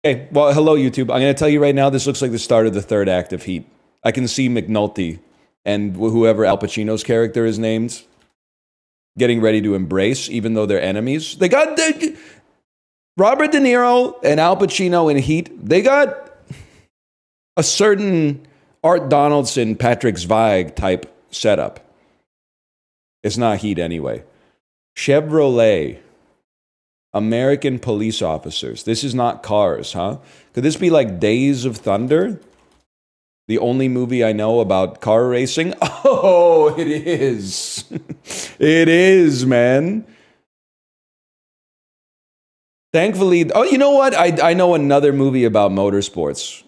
Okay, well, hello, YouTube. I'm going to tell you right now, this looks like the start of the third act of Heat. I can see McNulty and whoever Al Pacino's character is named getting ready to embrace, even though they're enemies. They got Robert De Niro and Al Pacino in Heat. They got a certain Art Donaldson, Patrick Zweig type setup. It's not Heat anyway. Chevrolet. American police officers. This is not Cars, huh? Could this be like Days of Thunder? The only movie I know about car racing? Oh, it is. It is, man. Thankfully, oh, you know what? I know another movie about motorsports.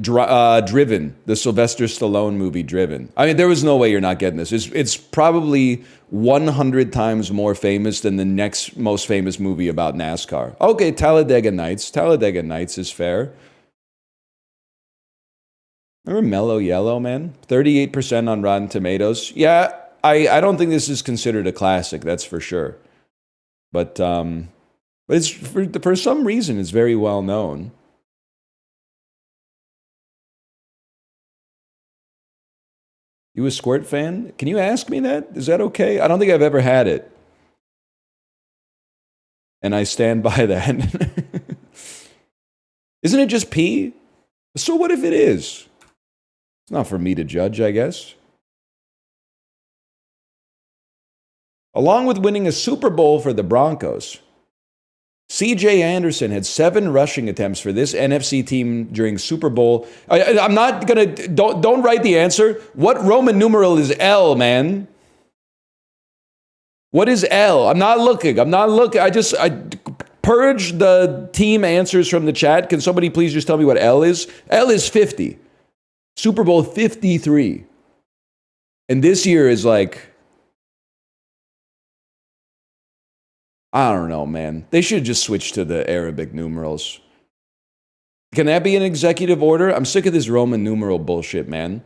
Driven, the Sylvester Stallone movie, Driven. I mean, there was no way you're not getting this. It's probably 100 times more famous than the next most famous movie about NASCAR. Okay, Talladega Nights. Talladega Nights is fair. Remember Mellow Yellow, man? 38% on Rotten Tomatoes. Yeah, I don't think this is considered a classic, that's for sure. But it's for some reason it's very well known. You a Squirt fan? Can you ask me that? Is that okay? I don't think I've ever had it. And I stand by that. Isn't it just pee? So what if it is? It's not for me to judge, I guess. Along with winning a Super Bowl for the Broncos, C.J. Anderson had 7 rushing attempts for this NFC team during Super Bowl. I'm not gonna, don't write the answer. What Roman numeral is L, man? What is L? I'm not looking. I purge the team answers from the chat. Can somebody please just tell me what L is? L is 50. Super Bowl 53. And this year is like, I don't know, man. They should just switch to the Arabic numerals. Can that be an executive order? I'm sick of this Roman numeral bullshit, man.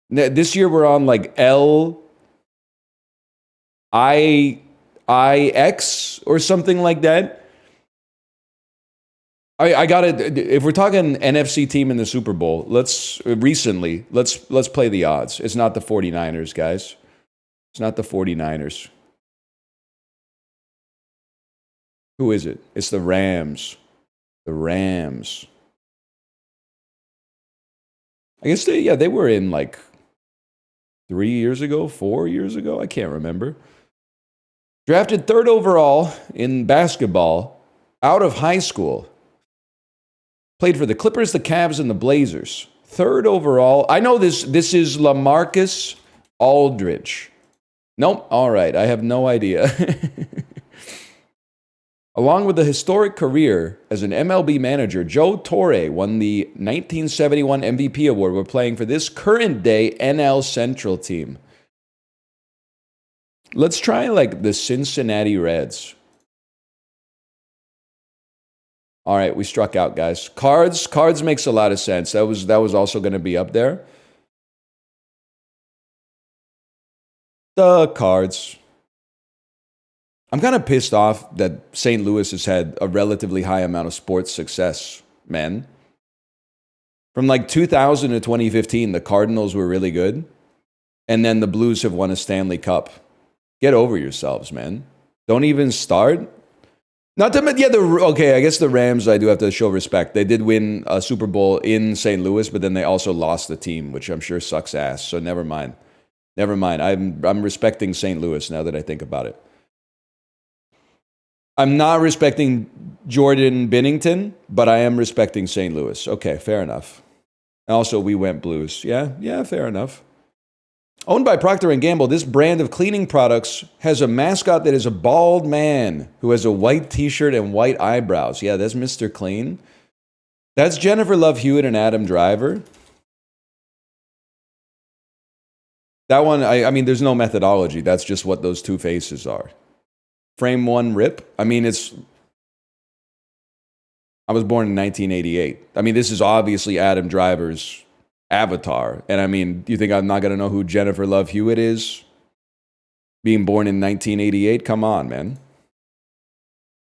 This year we're on like L I X or something like that. I got it. If we're talking NFC team in the Super Bowl, let's play the odds. It's not the 49ers, guys. It's not the 49ers. Who is it? It's the Rams. The Rams. I guess they were in like 3 years ago, 4 years ago. I can't remember. Drafted 3rd overall in basketball out of high school. Played for the Clippers, the Cavs, and the Blazers. 3rd overall. I know this is LaMarcus Aldridge. Nope. All right. I have no idea. Along with a historic career as an MLB manager, Joe Torre won the 1971 MVP award for playing for this current-day NL Central team. Let's try like the Cincinnati Reds. All right, we struck out, guys. Cards makes a lot of sense. That was also going to be up there. The Cards. I'm kind of pissed off that St. Louis has had a relatively high amount of sports success, man. From like 2000 to 2015, the Cardinals were really good. And then the Blues have won a Stanley Cup. Get over yourselves, man. Don't even start. Not to okay, I guess the Rams, I do have to show respect. They did win a Super Bowl in St. Louis, but then they also lost the team, which I'm sure sucks ass. So never mind. I'm respecting St. Louis now that I think about it. I'm not respecting Jordan Binnington, but I am respecting St. Louis. Okay, fair enough. Also, we went Blues. Yeah, fair enough. Owned by Procter & Gamble, this brand of cleaning products has a mascot that is a bald man who has a white t-shirt and white eyebrows. Yeah, that's Mr. Clean. That's Jennifer Love Hewitt and Adam Driver. That one, I mean, there's no methodology. That's just what those two faces are. Frame 1 rip. I mean, I was born in 1988. I mean, this is obviously Adam Driver's avatar. And I mean, do you think I'm not going to know who Jennifer Love Hewitt is? Being born in 1988? Come on, man.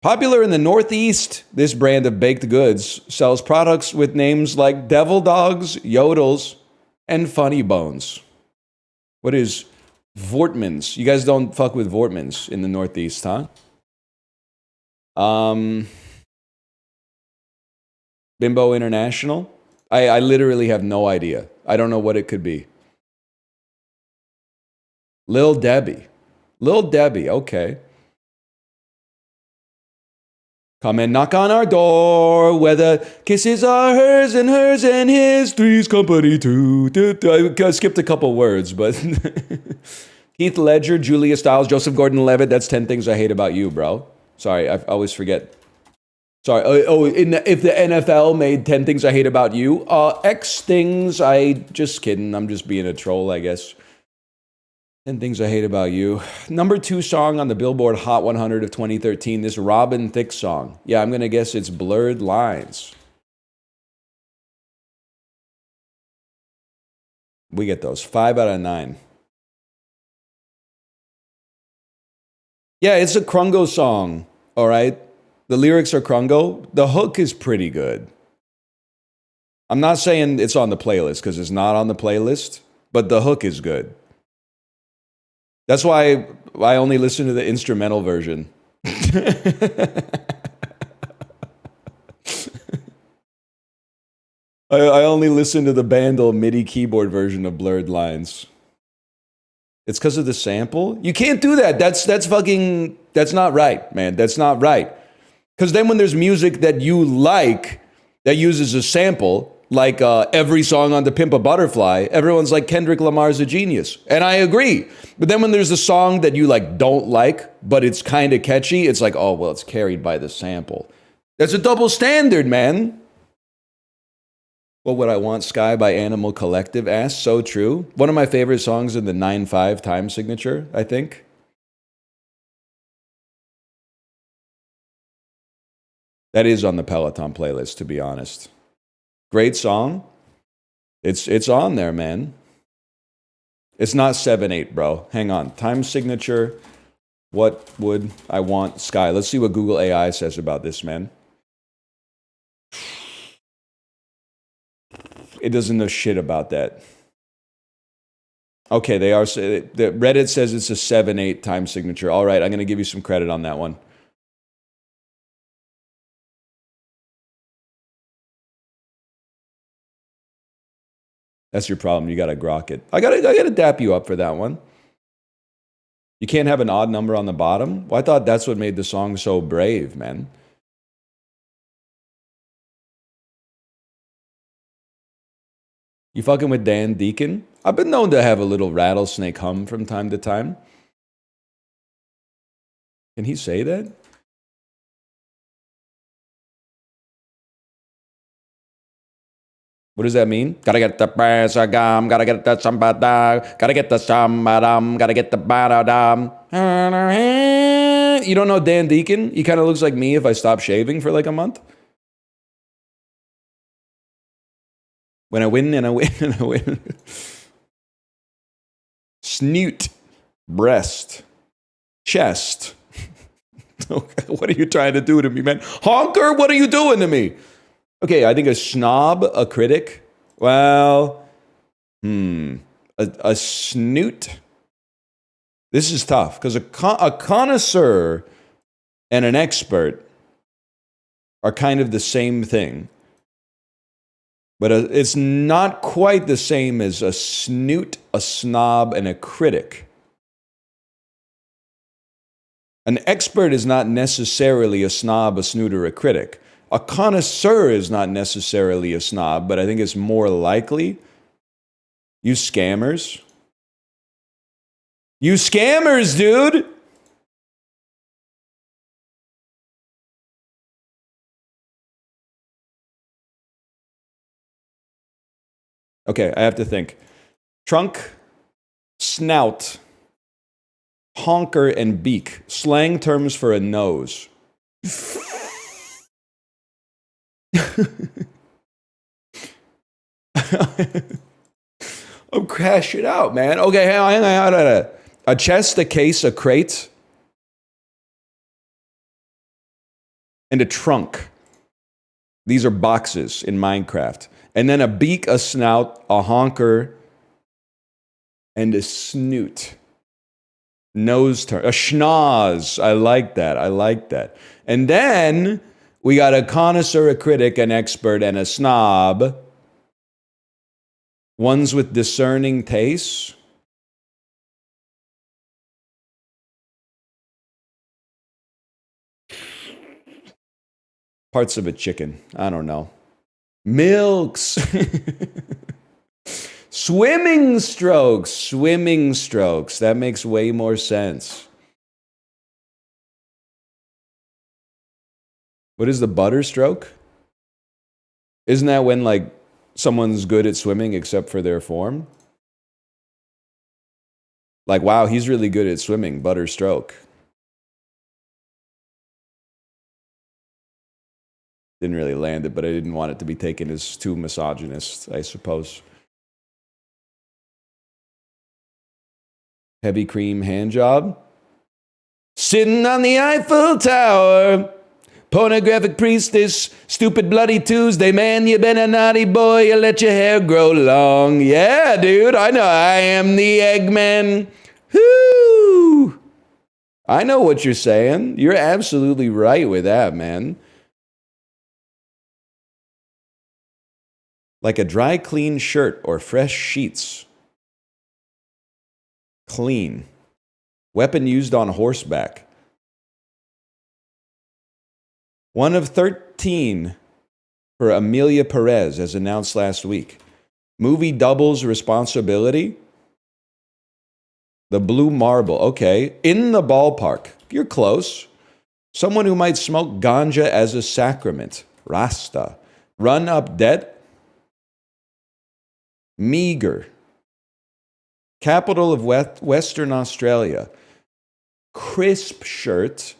Popular in the Northeast, this brand of baked goods sells products with names like Devil Dogs, Yodels, and Funny Bones. What is Vortmans? You guys don't fuck with Vortmans in the Northeast, huh? Bimbo International? I literally have no idea. I don't know what it could be. Lil Debbie. Lil Debbie, okay. Come and knock on our door, whether kisses are hers and his, three's company too. I skipped a couple words, but Heath Ledger, Julia Stiles, Joseph Gordon-Levitt, that's 10 Things I Hate About You, bro. Sorry, I always forget. Sorry, if the NFL made 10 Things I Hate About You, X things, just kidding, I'm just being a troll, I guess. 10 Things I Hate About You. Number 2 song on the Billboard Hot 100 of 2013, this Robin Thicke song. Yeah, I'm going to guess it's Blurred Lines. We get those. 5 out of 9. Yeah, it's a Krungo song, all right? The lyrics are Krungo. The hook is pretty good. I'm not saying it's on the playlist, because it's not on the playlist, but the hook is good. That's why I only listen to the instrumental version. I only listen to the Bandle MIDI keyboard version of Blurred Lines. It's because of the sample? You can't do that. That's not right, man. That's not right. Because then when there's music that you like that uses a sample, like every song on To Pimp a Butterfly, everyone's like, Kendrick Lamar's a genius. And I agree. But then when there's a song that you like don't like, but it's kind of catchy, it's like, oh, well, it's carried by the sample. That's a double standard, man. What Would I Want, Sky by Animal Collective asks. So true. One of my favorite songs in the 9/5 time signature, I think. That is on the Peloton playlist, to be honest. Great song. It's on there, man. It's not 7/8, bro. Hang on. Time signature. What Would I Want, Sky. Let's see what Google AI says about this, man. It doesn't know shit about that. Okay, the Reddit says it's a 7/8 time signature. All right, I'm going to give you some credit on that one. That's your problem. You got to grok it. I got to dap you up for that one. You can't have an odd number on the bottom? Well, I thought that's what made the song so brave, man. You fucking with Dan Deacon? I've been known to have a little rattlesnake hum from time to time. Can he say that? What does that mean? Gotta get the basagam, gotta get the sambada, gotta get the sambadam, gotta get the badadam. You don't know Dan Deacon? He kind of looks like me if I stop shaving for like a month. When I win and I win and I win. Snoot, breast, chest. What are you trying to do to me, man? Honker, what are you doing to me? Okay, I think a snob, a critic. Well, a snoot. This is tough because a connoisseur and an expert are kind of the same thing. But it's not quite the same as a snoot, a snob, and a critic. An expert is not necessarily a snob, a snoot, or a critic. A connoisseur is not necessarily a snob, but I think it's more likely. You scammers. You scammers, dude! Okay, I have to think. Trunk, snout, honker, and beak. Slang terms for a nose. I'm crashing out, man. Okay, hang on. A chest, a case, a crate. and a trunk. These are boxes in Minecraft. And then a beak, a snout, a honker, and a snoot. Nose turn. A schnoz. I like that. I like that. And then we got a connoisseur, a critic, an expert, and a snob. Ones with discerning tastes. Parts of a chicken. I don't know. Milks. Swimming strokes. Swimming strokes. That makes way more sense. What is the butter stroke? Isn't that when, like, someone's good at swimming except for their form? Like, wow, he's really good at swimming. Butter stroke. Didn't really land it, but I didn't want it to be taken as too misogynist, I suppose. Heavy cream hand job. Sitting on the Eiffel Tower. Pornographic priestess. Stupid bloody Tuesday. Man, you been a naughty boy. You let your hair grow long. Yeah, dude. I know. I am the Eggman. Whoo! I know what you're saying. You're absolutely right with that, man. Like a dry, clean shirt or fresh sheets. Clean. Weapon used on horseback. One of 13 for Amelia Perez, as announced last week. Movie doubles responsibility. The Blue Marble. Okay. In the ballpark. You're close. Someone who might smoke ganja as a sacrament. Rasta. Run up debt. Meager. Capital of Western Australia. Crisp shirt.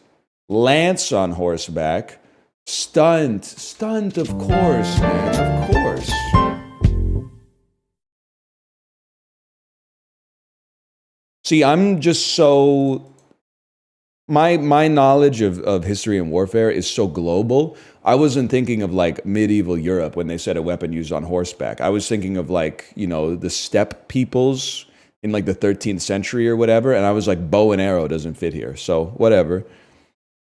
Lance on horseback. Stunt, of course, man, of course. See, I'm just so... My knowledge of history and warfare is so global. I wasn't thinking of, like, medieval Europe when they said a weapon used on horseback. I was thinking of, like, you know, the steppe peoples in, like, the 13th century or whatever, and I was like, bow and arrow doesn't fit here, so whatever.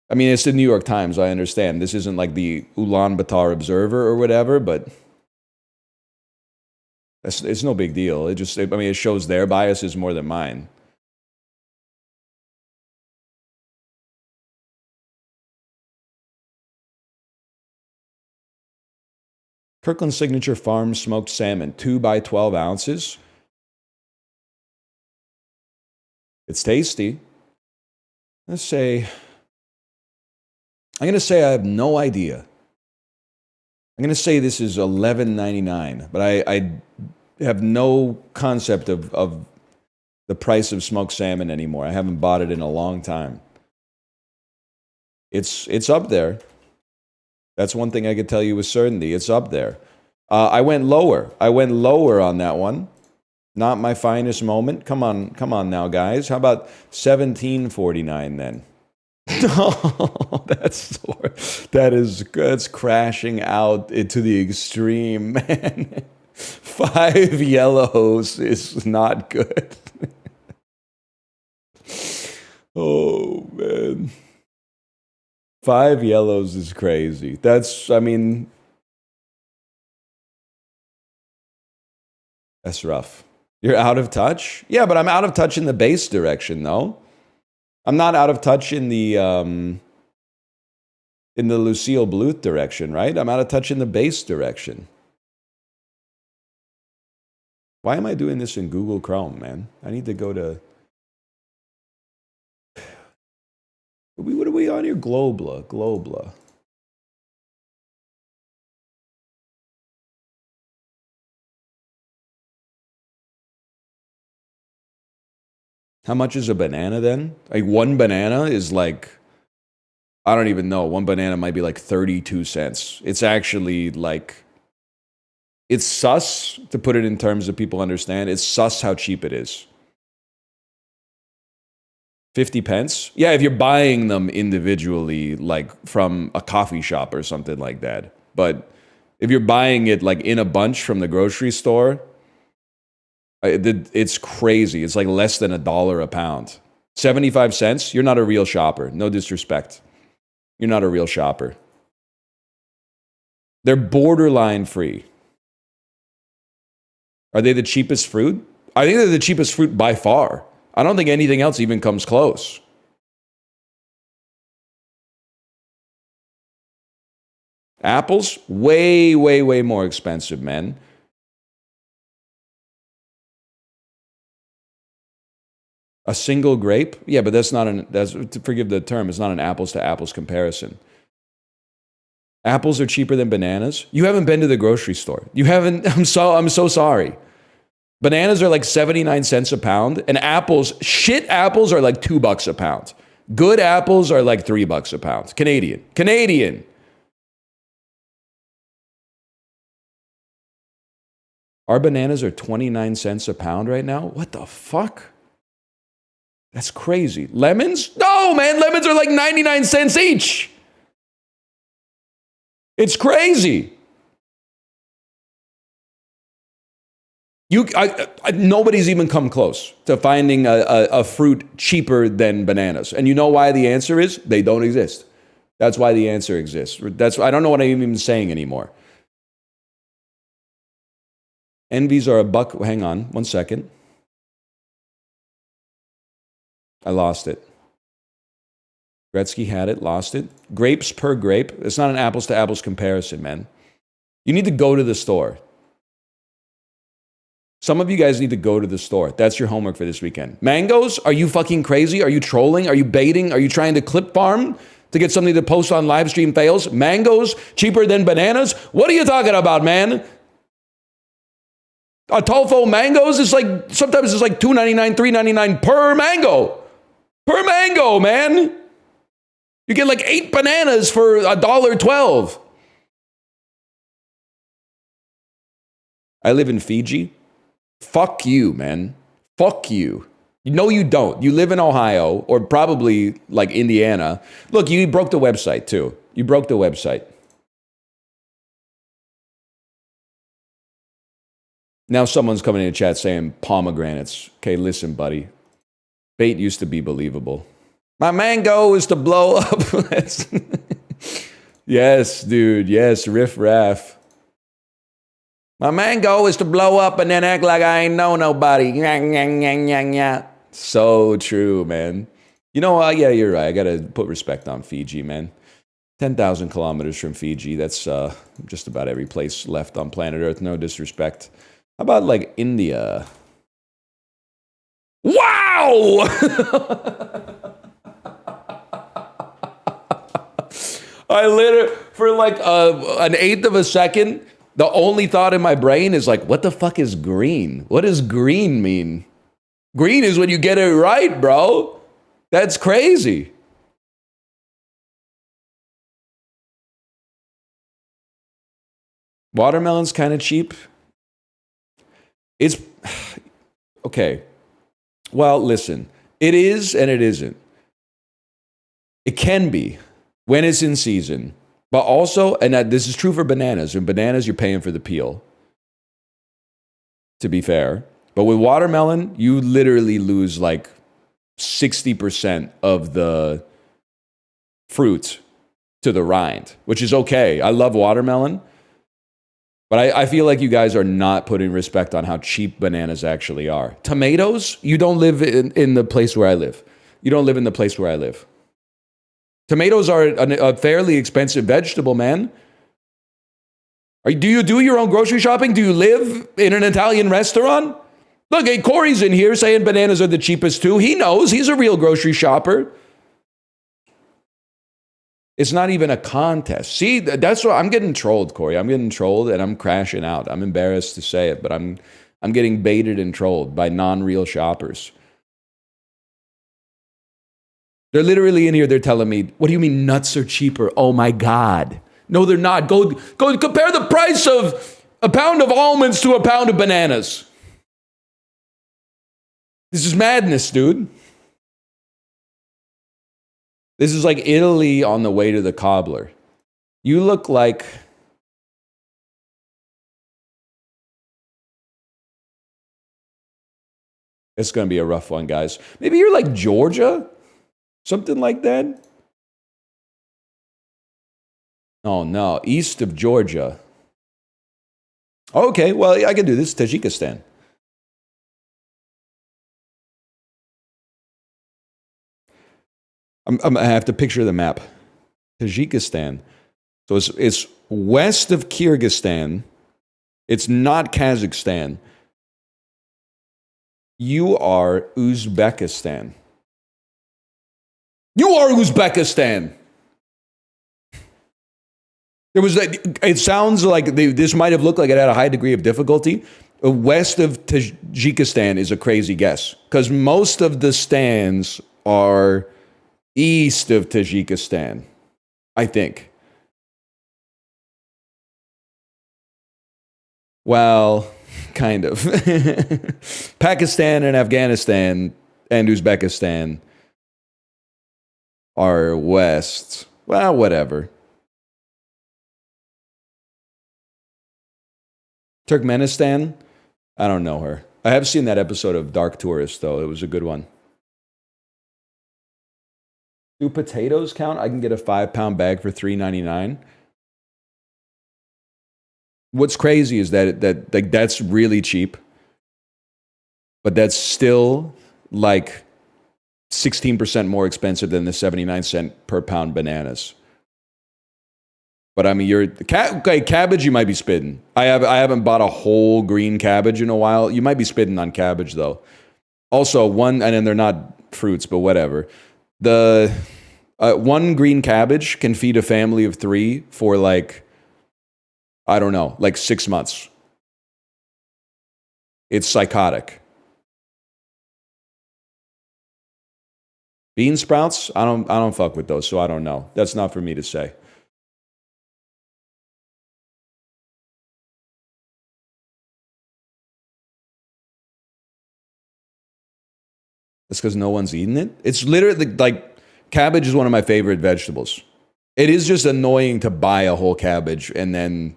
I mean, it's the New York Times, I understand. This isn't like the Ulaanbaatar Observer or whatever, but it's no big deal. It shows their biases more than mine. Kirkland Signature Farm smoked salmon, 2 by 12 ounces. It's tasty. I'm going to say I have no idea. I'm going to say this is $11.99, but I have no concept of the price of smoked salmon anymore. I haven't bought it in a long time. It's up there. That's one thing I could tell you with certainty. It's up there. I went lower. On that one. Not my finest moment. Come on now, guys. How about $17.49 then? No, that's crashing out into the extreme, man. 5 yellows is not good. Oh man. 5 yellows is crazy. That's rough. You're out of touch? Yeah, but I'm out of touch in the base direction, though. I'm not out of touch in the Lucille Bluth direction, right? I'm out of touch in the base direction. Why am I doing this in Google Chrome, man? I need to go to... What are we on here? Globla. How much is a banana then? Like one banana is like, I don't even know. One banana might be like 32 cents. It's actually like, it's sus, to put it in terms that people understand. It's sus how cheap it is. 50 pence? Yeah, if you're buying them individually, like from a coffee shop or something like that. But if you're buying it like in a bunch from the grocery store, it's crazy. It's like less than $1 a pound. 75 cents? You're not a real shopper. No disrespect. You're not a real shopper. They're borderline free. Are they the cheapest fruit? I think they're the cheapest fruit by far. I don't think anything else even comes close. Apples, way, way, way more expensive, man. A single grape? Yeah, but that's, forgive the term, it's not an apples to apples comparison. Apples are cheaper than bananas? You haven't been to the grocery store. You haven't, I'm so sorry. Bananas are like 79 cents a pound, and shit apples are like $2 a pound. Good apples are like $3 a pound. Canadian. Our bananas are 29 cents a pound right now? What the fuck? That's crazy. Lemons? No, man, lemons are like 99 cents each. It's crazy. Nobody's even come close to finding a fruit cheaper than bananas. And you know why the answer is? They don't exist. That's why the answer exists. I don't know what I'm even saying anymore. Envies are $1. Hang on, 1 second. I lost it. Gretzky had it, lost it. Grapes per grape. It's not an apples to apples comparison, man. You need to go to the store. Some of you guys need to go to the store. That's your homework for this weekend. Mangoes? Are you fucking crazy? Are you trolling? Are you baiting? Are you trying to clip farm to get something to post on live stream fails? Mangoes cheaper than bananas? What are you talking about, man? A Tolfo mangoes is like, sometimes it's like $2.99, $3.99 per mango. Per mango, man. You get like 8 bananas for $1.12. I live in Fiji. Fuck you, man. Fuck you. No, you don't. You live in Ohio or probably like Indiana. Look, you broke the website too. You broke the website. Now someone's coming in the chat saying pomegranates. Okay, listen, buddy. Bait used to be believable. My mango is to blow up. Yes, dude. Yes, riff raff. My mango is to blow up and then act like I ain't know nobody. So true, man. You know what? Yeah, you're right. I got to put respect on Fiji, man. 10,000 kilometers from Fiji. That's just about every place left on planet Earth. No disrespect. How about like India? Wow! I literally, for like an eighth of a second, the only thought in my brain is like, what the fuck is green? What does green mean? Green is when you get it right, bro. That's crazy. Watermelon's kind of cheap. It's okay. Well, listen, it is and it isn't. It can be when it's in season, but also, and this is true for bananas. In bananas, you're paying for the peel, to be fair. But with watermelon, you literally lose like 60% of the fruit to the rind, which is okay. I love watermelon. But I feel like you guys are not putting respect on how cheap bananas actually are. Tomatoes, you don't live in the place where I live. You don't live in the place where I live. Tomatoes are a fairly expensive vegetable, man. Do you do your own grocery shopping? Do you live in an Italian restaurant? Look, hey, Corey's in here saying bananas are the cheapest too. He knows. He's a real grocery shopper. It's not even a contest. See, that's what I'm getting trolled, Corey. I'm getting trolled and I'm crashing out. I'm embarrassed to say it, but I'm getting baited and trolled by non-real shoppers. They're literally in here, they're telling me, what do you mean nuts are cheaper? Oh my God. No, they're not. Go compare the price of a pound of almonds to a pound of bananas. This is madness, dude. This is like Italy on the way to the cobbler. You look like... It's going to be a rough one, guys. Maybe you're like Georgia? Something like that? Oh, no. East of Georgia. Okay, well, I can do this. Tajikistan. I have to picture the map. Tajikistan. So it's west of Kyrgyzstan. It's not Kazakhstan. You are Uzbekistan. You are Uzbekistan. It sounds like this might have looked like it had a high degree of difficulty. West of Tajikistan is a crazy guess because most of the stands are east of Tajikistan, I think. Well, kind of. Pakistan and Afghanistan and Uzbekistan are west. Well, whatever. Turkmenistan? I don't know her. I have seen that episode of Dark Tourist, though. It was a good one. Do potatoes count? I can get a 5-pound bag for $3.99. What's crazy is that that's really cheap, but that's still like 16% more expensive than the 79-cent per pound bananas. But I mean, cabbage you might be spitting. I haven't bought a whole green cabbage in a while. You might be spitting on cabbage though. Also, and then they're not fruits, but whatever. The one green cabbage can feed a family of 3 for like, I don't know, like 6 months. It's psychotic. Bean sprouts, I don't fuck with those, so I don't know. That's not for me to say. It's because no one's eating it. It's literally like cabbage is one of my favorite vegetables. It is just annoying to buy a whole cabbage and then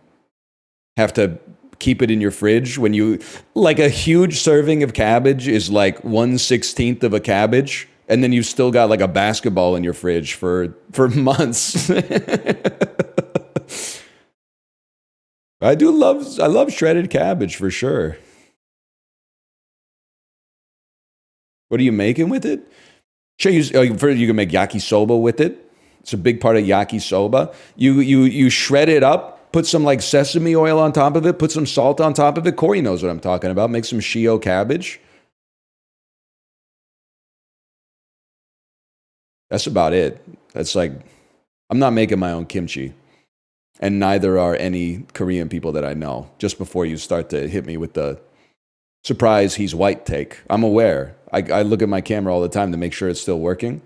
have to keep it in your fridge when you like a huge serving of cabbage is like 1/16 of a cabbage, and then you've still got like a basketball in your fridge for months. I love shredded cabbage for sure. What are you making with it? Sure, you can make yakisoba with it. It's a big part of yakisoba. You shred it up, put some like sesame oil on top of it, put some salt on top of it. Corey knows what I'm talking about. Make some shio cabbage. That's about it. That's like, I'm not making my own kimchi. And neither are any Korean people that I know. Just before you start to hit me with the surprise he's white take. I'm aware. I look at my camera all the time to make sure it's still working.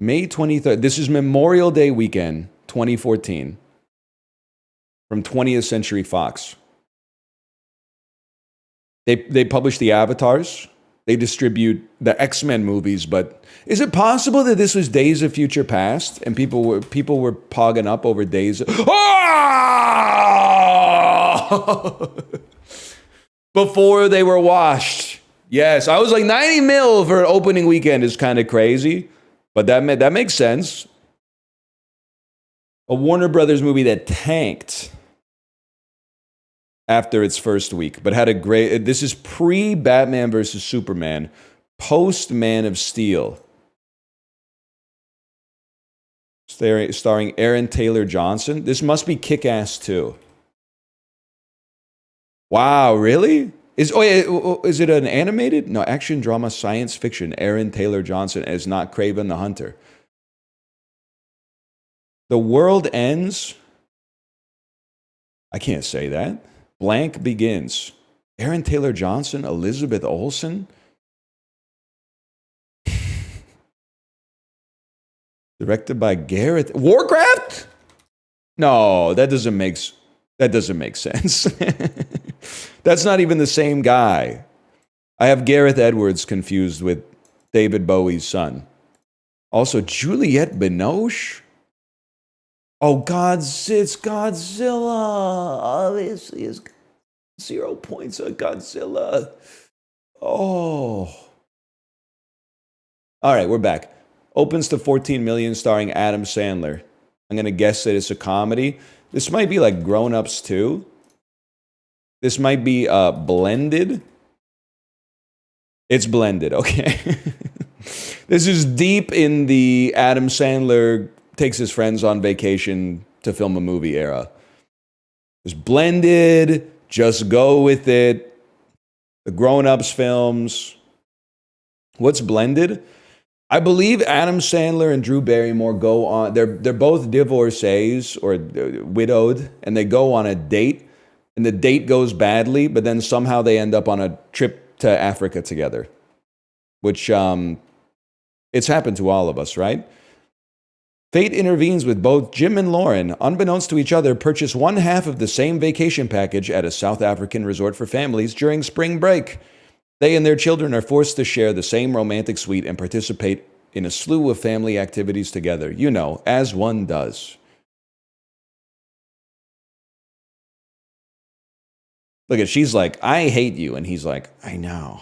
May 23rd. This is Memorial Day weekend, 2014. From 20th Century Fox. They publish the avatars. They distribute the X-Men movies, but is it possible that this was Days of Future Past and people were pogging up over Days of... before they were washed? Yes, I was like 90 mil for an opening weekend is kind of crazy, but that makes sense. A Warner Brothers movie that tanked after its first week, but had a great... This is pre-Batman versus Superman, post-Man of Steel. Starring Aaron Taylor Johnson. This must be Kick-Ass 2. Wow, really? Is it an animated? No, action, drama, science fiction. Aaron Taylor Johnson as not Kraven the Hunter. The World Ends. I can't say that. Blank Begins. Aaron Taylor Johnson, Elizabeth Olsen. Directed by Gareth. Warcraft? No, that doesn't make sense. That's not even the same guy. I have Gareth Edwards confused with David Bowie's son. Also, Juliette Binoche? Oh, it's Godzilla. Obviously, it's 0 points on Godzilla. Oh. All right, we're back. Opens to 14 million starring Adam Sandler. I'm going to guess that it's a comedy. This might be like Grown Ups 2. This might be Blended. It's Blended, okay. This is deep in the Adam Sandler takes his friends on vacation to film a movie era. It's Blended, Just Go With It, the Grown Ups films. What's Blended? I believe Adam Sandler and Drew Barrymore go on, they're both divorcees or widowed, and they go on a date, and the date goes badly, but then somehow they end up on a trip to Africa together, which it's happened to all of us, right? Fate intervenes with both Jim and Lauren, unbeknownst to each other, purchase one half of the same vacation package at a South African resort for families during spring break. They and their children are forced to share the same romantic suite and participate in a slew of family activities together. You know, as one does. Look at, she's like, I hate you. And he's like, I know.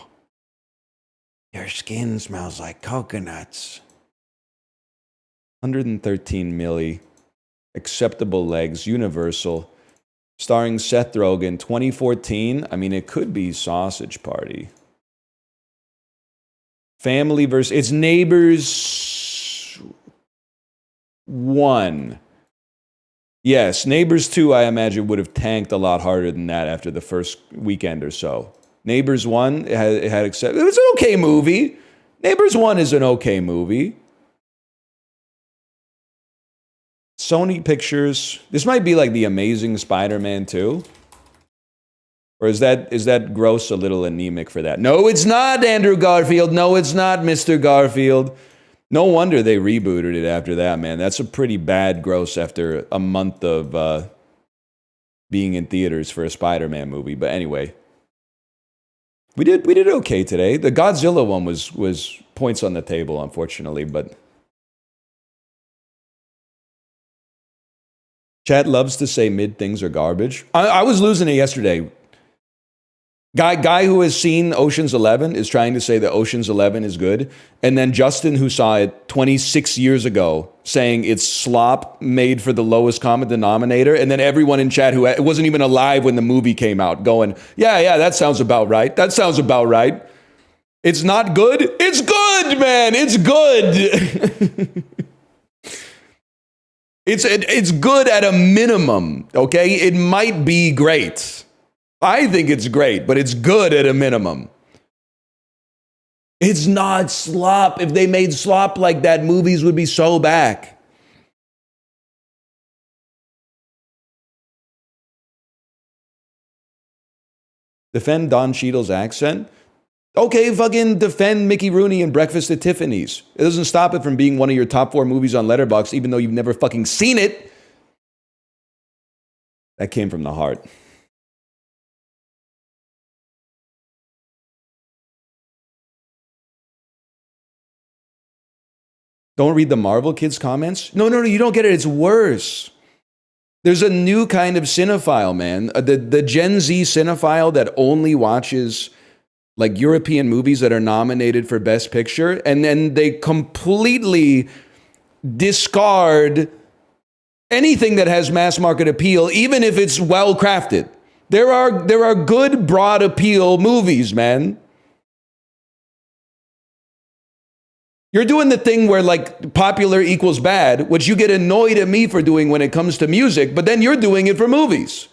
Your skin smells like coconuts. 113 milli. Acceptable legs. Universal. Starring Seth Rogen. 2014. I mean, it could be Sausage Party. Family versus... It's Neighbors 1. Yes, Neighbors 2, I imagine, would have tanked a lot harder than that after the first weekend or so. Neighbors 1, it was an okay movie. Neighbors 1 is an okay movie. Sony Pictures. This might be like The Amazing Spider-Man 2. Or is that gross a little anemic for that? No, it's not, Andrew Garfield. No, it's not, Mr. Garfield. No wonder they rebooted it after that, man. That's a pretty bad gross after a month of being in theaters for a Spider-Man movie. But anyway, we did okay today. The Godzilla one was points on the table, unfortunately, but chat loves to say mid things are garbage. I was losing it yesterday. Guy who has seen Ocean's 11 is trying to say that Ocean's 11 is good. And then Justin, who saw it 26 years ago, saying it's slop made for the lowest common denominator. And then everyone in chat who wasn't even alive when the movie came out going, yeah, that sounds about right. That sounds about right. It's not good. It's good, man. It's good. It's good at a minimum, okay? It might be great. I think it's great, but it's good at a minimum. It's not slop. If they made slop like that, movies would be so back. Defend Don Cheadle's accent? Okay, fucking defend Mickey Rooney and Breakfast at Tiffany's. It doesn't stop it from being one of your top 4 movies on Letterboxd, even though you've never fucking seen it. That came from the heart. Don't read the Marvel kids' comments? No, you don't get it. It's worse. There's a new kind of cinephile, man. The Gen Z cinephile that only watches like European movies that are nominated for Best Picture, and then they completely discard anything that has mass market appeal, even if it's well crafted. There are good broad appeal movies, man. You're doing the thing where like popular equals bad, which you get annoyed at me for doing when it comes to music, but then you're doing it for movies.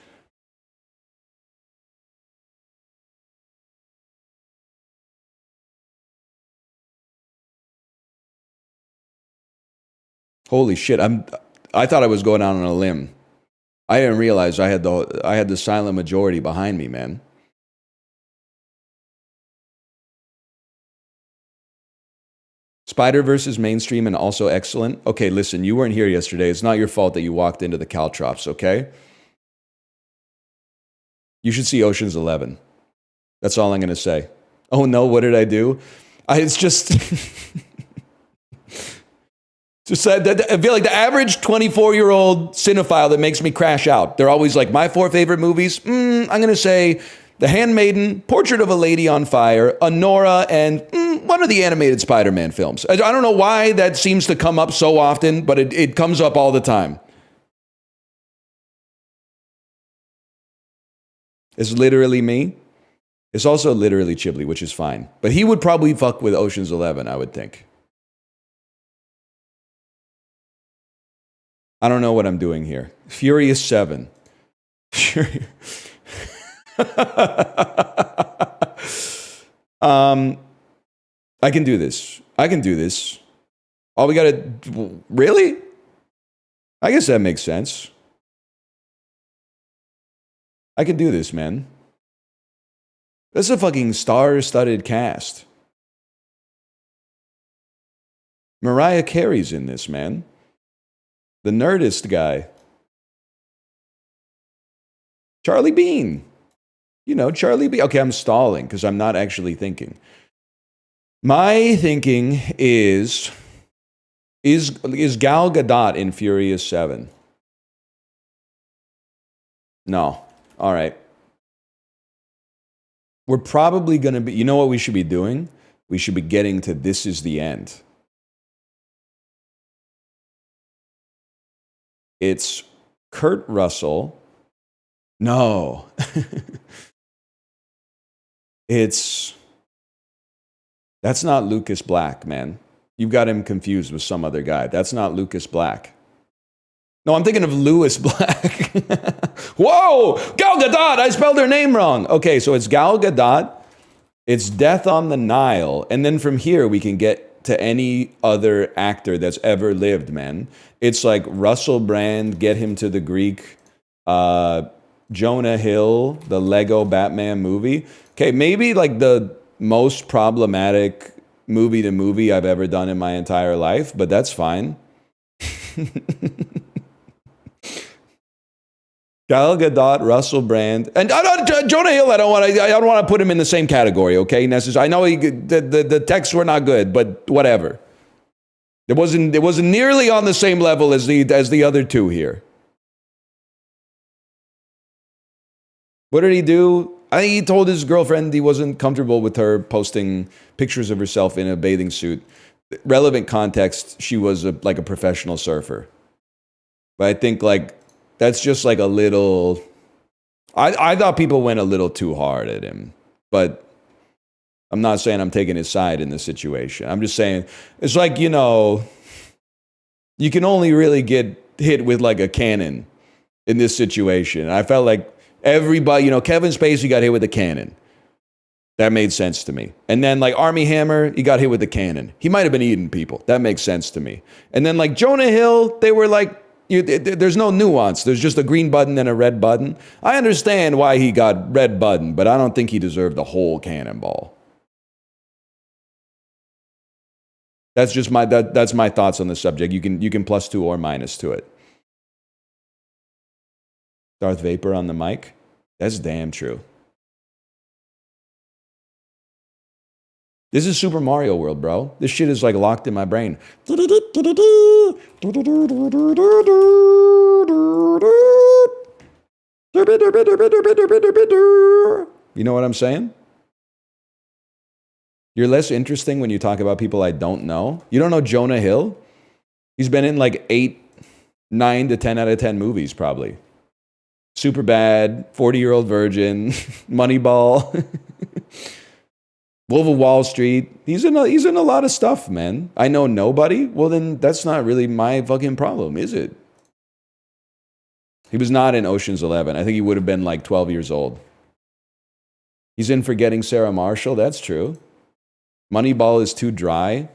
Holy shit, I thought I was going out on a limb. I didn't realize I had the silent majority behind me, man. Spider-Verse is mainstream and also excellent. Okay, listen, you weren't here yesterday. It's not your fault that you walked into the Caltrops, okay? You should see Ocean's 11. That's all I'm going to say. Oh no, what did I do? It's just... Just I feel like the average 24-year-old cinephile that makes me crash out. They're always like, my 4 favorite movies? I'm going to say The Handmaiden, Portrait of a Lady on Fire, Honora, and one of the animated Spider-Man films. I don't know why that seems to come up so often, but it comes up all the time. It's literally me. It's also literally Chibli, which is fine. But he would probably fuck with Ocean's 11, I would think. I don't know what I'm doing here. Furious 7. I can do this. I can do this. All we gotta... Really? I guess that makes sense. I can do this, man. That's a fucking star-studded cast. Mariah Carey's in this, man. The Nerdist guy. Charlie Bean. You know, Charlie Bean. Okay, I'm stalling because I'm not actually thinking. My thinking is Gal Gadot in Furious 7? No. All right. We're probably going to be... You know what we should be doing? We should be getting to This Is the End. It's Kurt Russell. No. That's not Lucas Black, man. You've got him confused with some other guy. That's not Lucas Black. No, I'm thinking of Louis Black. Whoa! Gal Gadot! I spelled her name wrong. Okay, so it's Gal Gadot. It's Death on the Nile. And then from here, we can get to any other actor that's ever lived, man. It's like Russell Brand, get him to the Greek. Jonah Hill, the Lego Batman movie. Okay, maybe like the most problematic movie to movie I've ever done in my entire life, but that's fine. Gal Gadot, Russell Brand, and Jonah Hill. I don't want to put him in the same category. Okay, I know the texts were not good, but whatever. It wasn't nearly on the same level as the other two here. What did he do? I think he told his girlfriend he wasn't comfortable with her posting pictures of herself in a bathing suit. Relevant context, she was like a professional surfer. But I think like that's just like a little... I thought people went a little too hard at him. But I'm not saying I'm taking his side in this situation. I'm just saying, it's like, you know, you can only really get hit with like a cannon in this situation. I felt like everybody, you know, Kevin Spacey got hit with a cannon. That made sense to me. And then like Armie Hammer, he got hit with a cannon. He might have been eating people. That makes sense to me. And then like Jonah Hill, they were like, there's no nuance. There's just a green button and a red button. I understand why he got red button, but I don't think he deserved the whole cannonball. That's just that's my thoughts on the subject. You can plus 2 or minus to it. Darth Vapor on the mic? That's damn true. This is Super Mario World, bro. This shit is like locked in my brain. You know what I'm saying? You're less interesting when you talk about people I don't know. You don't know Jonah Hill? He's been in like 9 to 10 out of 10 movies, probably. Superbad, 40-Year-Old Virgin, Moneyball, Wolf of Wall Street. He's in a lot of stuff, man. I know nobody. Well, then that's not really my fucking problem, is it? He was not in Ocean's 11. I think he would have been like 12 years old. He's in Forgetting Sarah Marshall. That's true. Moneyball is too dry.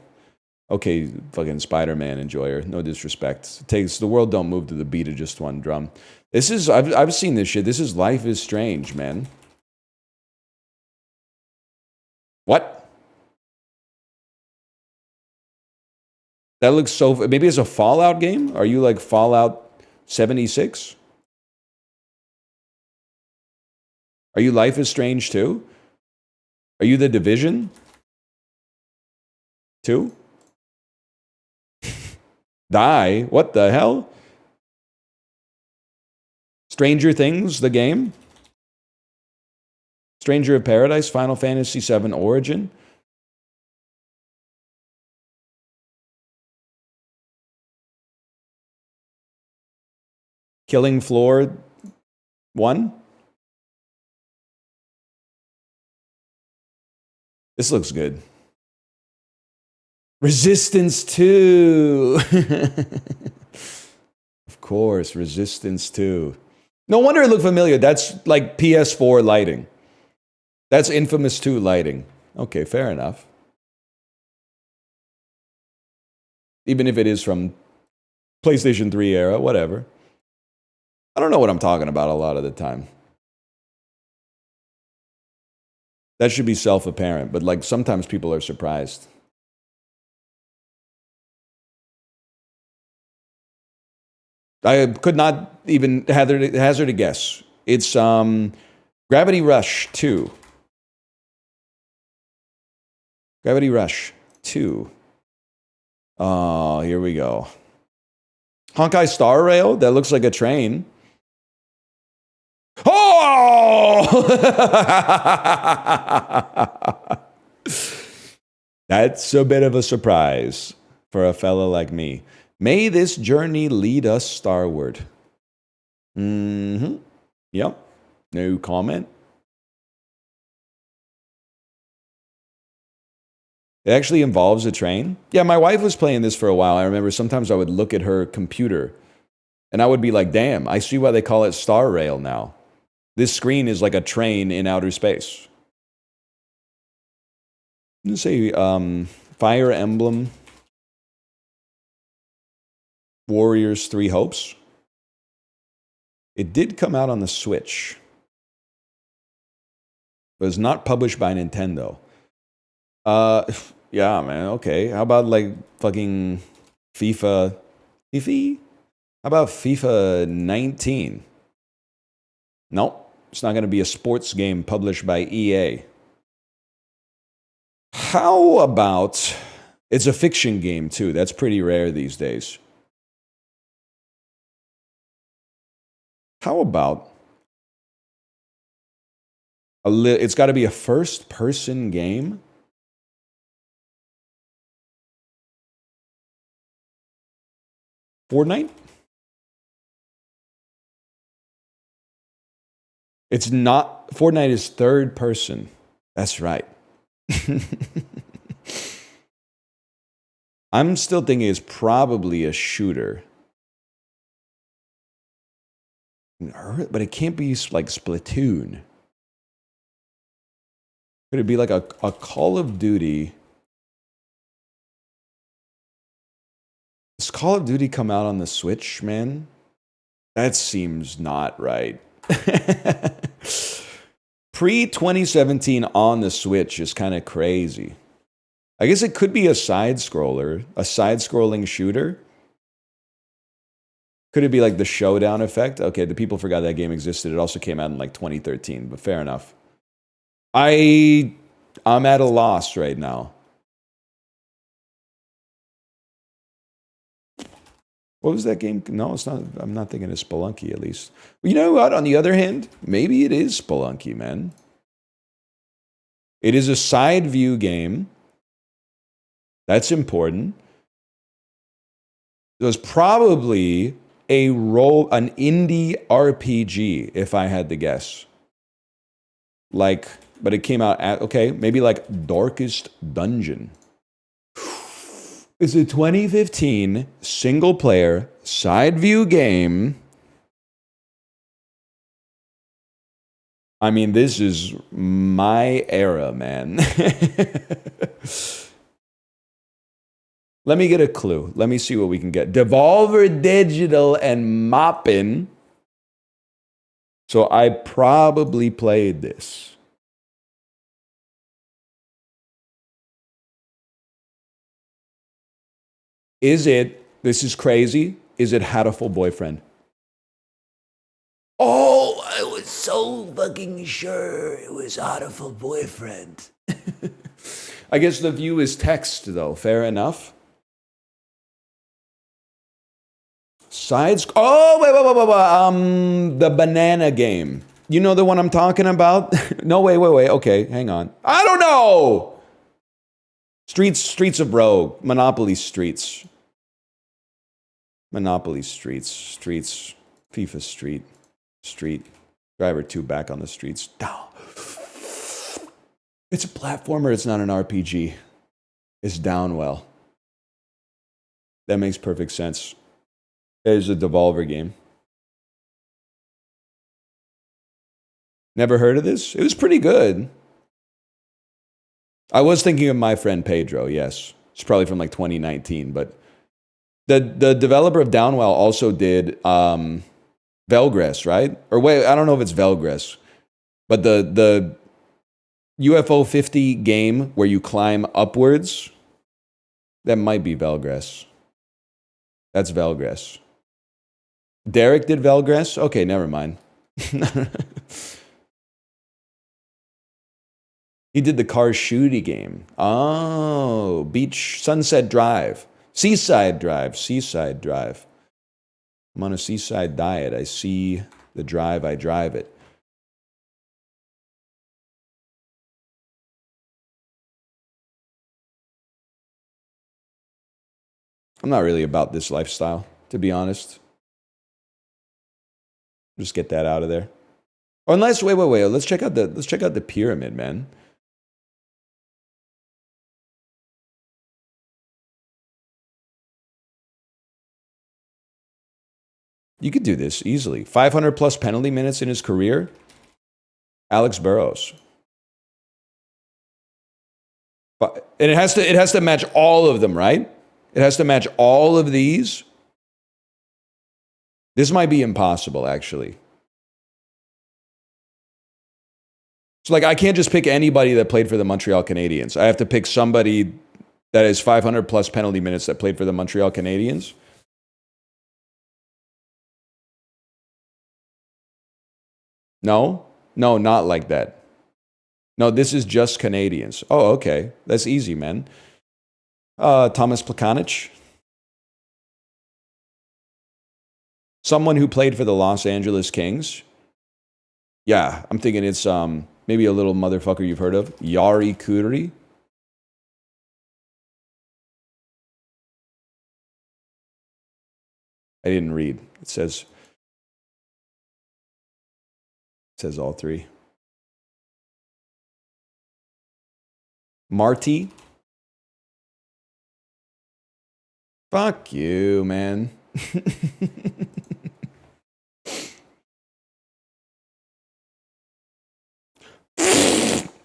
Okay, fucking Spider-Man enjoyer. No disrespect. The world don't move to the beat of just one drum. I've seen this shit. This is Life is Strange, man. What? That looks so... Maybe it's a Fallout game? Are you like Fallout 76? Are you Life is Strange too? Are you the Division? 2? Die? What the hell? Stranger Things, the game? Stranger of Paradise, Final Fantasy VII Origin? Killing Floor 1? This looks good. Resistance 2! Of course, Resistance 2. No wonder it looked familiar. That's like PS4 lighting. That's Infamous 2 lighting. Okay, fair enough. Even if it is from PlayStation 3 era, whatever. I don't know what I'm talking about a lot of the time. That should be self-apparent, but like sometimes people are surprised. I could not even hazard a guess. It's Gravity Rush 2. Gravity Rush 2. Oh, here we go. Honkai Star Rail? That looks like a train. Oh! That's a bit of a surprise for a fella like me. May this journey lead us starward. Mm-hmm. Yep. No comment. It actually involves a train. Yeah, my wife was playing this for a while. I remember sometimes I would look at her computer and I would be like, damn, I see why they call it Star Rail now. This screen is like a train in outer space. Let's say Fire Emblem Warriors 3 Hopes. It did come out on the Switch. But it's not published by Nintendo. Yeah, man, okay. How about like fucking FIFA? FIFA? How about FIFA 19? Nope. It's not going to be a sports game published by EA. How about... It's a fiction game, too. That's pretty rare these days. How about... It's got to be a first-person game? Fortnite? It's not... Fortnite is third person. That's right. I'm still thinking it's probably a shooter. But it can't be like Splatoon. Could it be like a Call of Duty? Does Call of Duty come out on the Switch, man? That seems not right. Pre-2017 on the Switch is kind of crazy. I guess it could be a side-scroller, a side-scrolling shooter. Could it be like the Showdown effect? Okay, the people forgot that game existed. It also came out in like 2013, but fair enough. I'm at a loss right now. What was that game? No, it's not. I'm not thinking of Spelunky, at least. You know what? On the other hand, maybe it is Spelunky, man. It is a side view game. That's important. It was probably an indie RPG, if I had to guess. Like, but it came out at, okay, maybe like Darkest Dungeon. It's a 2015 single-player side-view game. I mean, this is my era, man. Let me get a clue. Let me see what we can get. Devolver Digital and Moppin. So I probably played this. Is it, this is crazy, is it Hatoful Boyfriend? Oh, I was so fucking sure it was Hatoful Boyfriend. I guess the view is text, though. Fair enough. Sides. Oh, wait. The banana game. You know the one I'm talking about? No, wait. Okay, hang on. I don't know. Streets of Rogue. Monopoly Streets. Monopoly Streets. FIFA Street. Driver 2 back on the streets. Down. It's a platformer, it's not an RPG. It's Downwell. That makes perfect sense. It is a Devolver game. Never heard of this? It was pretty good. I was thinking of My Friend Pedro, yes. It's probably from like 2019, but the developer of Downwell also did Velgress, right? Or wait, I don't know if it's Velgress, but the UFO 50 game where you climb upwards, that might be Velgress. That's Velgress. Derek did Velgress? Okay, never mind. He did the car shooty game. Oh, Beach Sunset Drive. Seaside Drive. I'm on a seaside diet. I see the drive, I drive it. I'm not really about this lifestyle, to be honest. Just get that out of there. Or unless, wait. Let's check out the pyramid, man. You could do this easily. 500 plus penalty minutes in his career. Alex Burrows. And it has to match all of them, right? It has to match all of these. This might be impossible, actually. So, like, I can't just pick anybody that played for the Montreal Canadiens. I have to pick somebody that has 500 plus penalty minutes that played for the Montreal Canadiens. No, not like that. No, this is just Canadians. Oh, okay. That's easy, man. Thomas Plekanec. Someone who played for the Los Angeles Kings. Yeah, I'm thinking it's maybe a little motherfucker you've heard of. Yari Kuri. I didn't read. It says all three. Marty. Fuck you, man.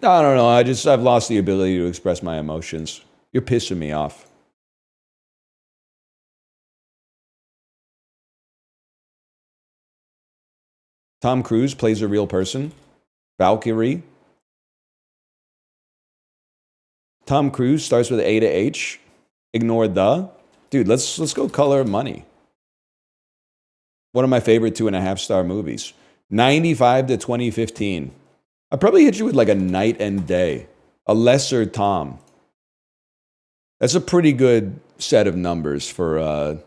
I don't know. I've lost the ability to express my emotions. You're pissing me off. Tom Cruise plays a real person. Valkyrie. Tom Cruise starts with A to H. Ignore the. Dude, let's go Color of Money. One of my favorite 2.5-star movies. 95 to 2015. I'd probably hit you with like a Night and Day. A lesser Tom. That's a pretty good set of numbers for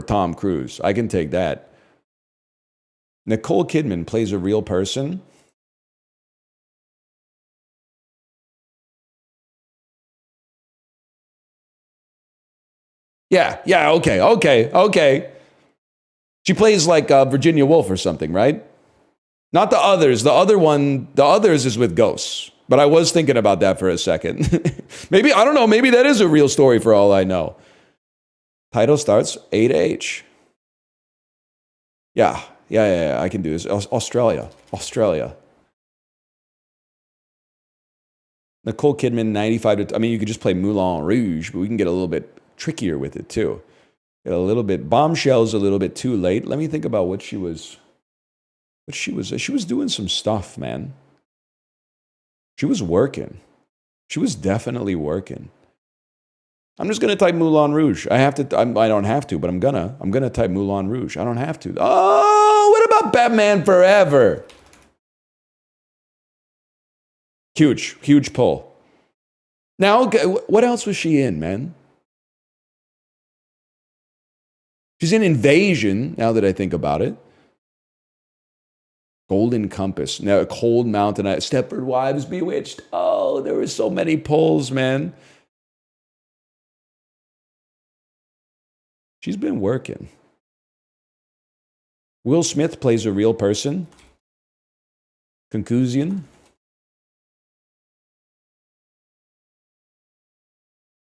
Tom Cruise. I can take that. Nicole Kidman plays a real person. Yeah, okay. She plays like Virginia Woolf or something, right? Not the others. The others is with ghosts. But I was thinking about that for a second. Maybe, I don't know, maybe that is a real story for all I know. Title starts A to H. Yeah, I can do this. Australia. Nicole Kidman, 95 to, I mean, you could just play Moulin Rouge, but we can get a little bit trickier with it too. Get a little bit, Bombshell's a little bit too late. Let me think about what she was doing some stuff, man. She was working. She was definitely working. I'm just gonna type Moulin Rouge. I don't have to, but I'm gonna type Moulin Rouge. I don't have to. Oh, what about Batman Forever? Huge, huge pull. Now, what else was she in, man? She's in Invasion, now that I think about it. Golden Compass. Now, Cold Mountain. Stepford Wives, Bewitched. Oh, there were so many pulls, man. She's been working. Will Smith plays a real person. Conclusion.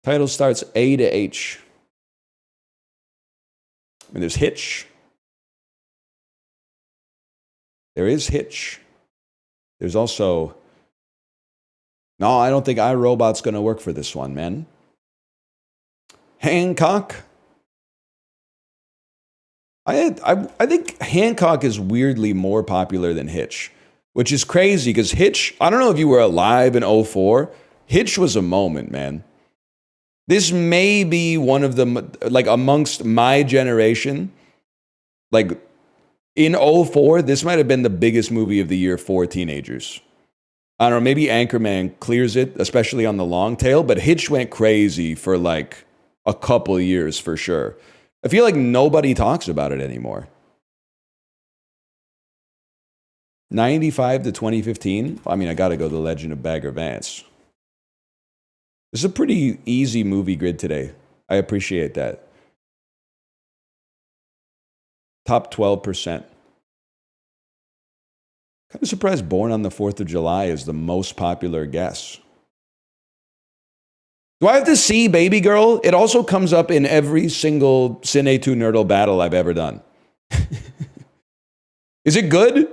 Title starts A to H. And there's Hitch. There is Hitch. There's also... No, I don't think iRobot's going to work for this one, man. Hancock. I think Hancock is weirdly more popular than Hitch, which is crazy because Hitch, I don't know if you were alive in 2004. Hitch was a moment, man. This may be one of the, like, amongst my generation, like, in 2004, this might have been the biggest movie of the year for teenagers. I don't know, maybe Anchorman clears it, especially on the long tail, but Hitch went crazy for, like, a couple of years for sure. I feel like nobody talks about it anymore. 95 to 2015? I mean, I got to go The Legend of Bagger Vance. This is a pretty easy movie grid today. I appreciate that. Top 12%. Kind of surprised Born on the 4th of July is the most popular guess. Do I have to see Baby Girl? It also comes up in every single Cine 2 Nerdle battle I've ever done. Is it good?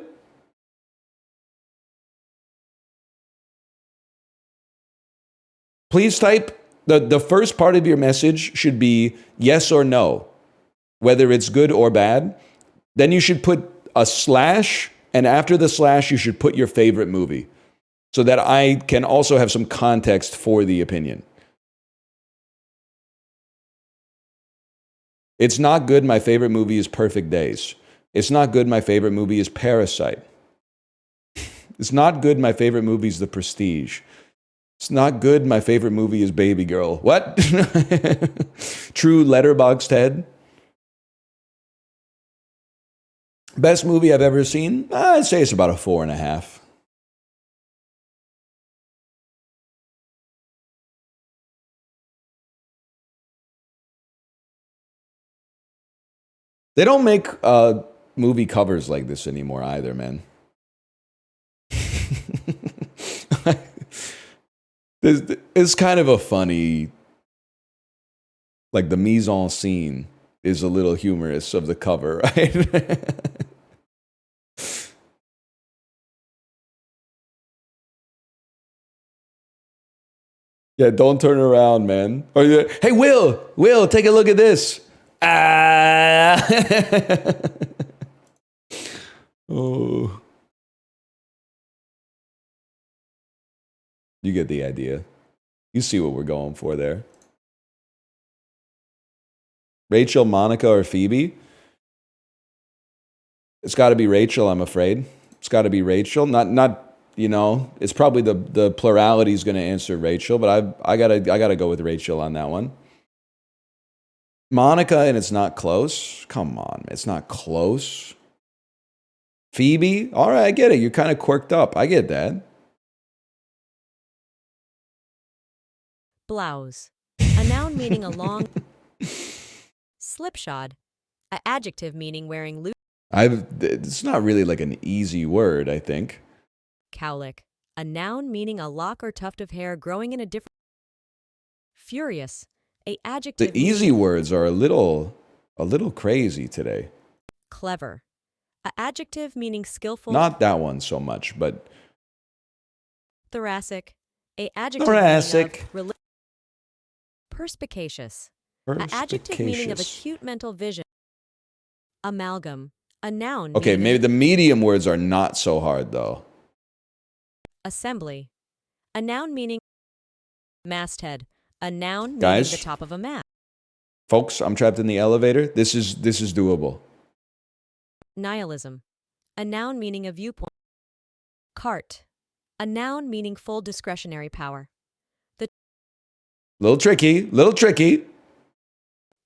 Please type, the first part of your message should be yes or no, whether it's good or bad. Then you should put a slash, and after the slash, you should put your favorite movie so that I can also have some context for the opinion. It's not good, my favorite movie is Perfect Days. It's not good, my favorite movie is Parasite. It's not good, my favorite movie is The Prestige. It's not good, my favorite movie is Baby Girl. What? True Letterboxd head. Best movie I've ever seen? I'd say it's about a 4.5. They don't make movie covers like this anymore either, man. It's kind of a funny, like the mise en scene is a little humorous of the cover, right? Yeah, don't turn around, man. Or, hey, Will, take a look at this. Ah. Oh. You get the idea. You see what we're going for there. Rachel, Monica, or Phoebe? It's got to be Rachel, I'm afraid. It's got to be Rachel. Not you know, it's probably the plurality is going to answer Rachel, but I gotta go with Rachel on that one. Monica, and it's not close. Come on, it's not close. Phoebe, all right, I get it. You're kind of quirked up. I get that. Blouse, a noun meaning a long. Slipshod, an adjective meaning wearing loose. It's not really like an easy word, I think. Cowlick, a noun meaning a lock or tuft of hair growing in a different. Furious, a adjective. The easy words are a little crazy today. Clever, a adjective meaning skillful. Not that one so much, but. Thoracic, a adjective. Thoracic. Meaning of perspicacious, an adjective meaning of acute mental vision. Amalgam, a noun. Okay, maybe the medium words are not so hard though. Assembly, a noun meaning. Masthead, a noun Guys, meaning the top of a mast. Folks, I'm trapped in the elevator. This is doable. Nihilism, a noun meaning a viewpoint. Cart, a noun meaning full discretionary power. Little tricky.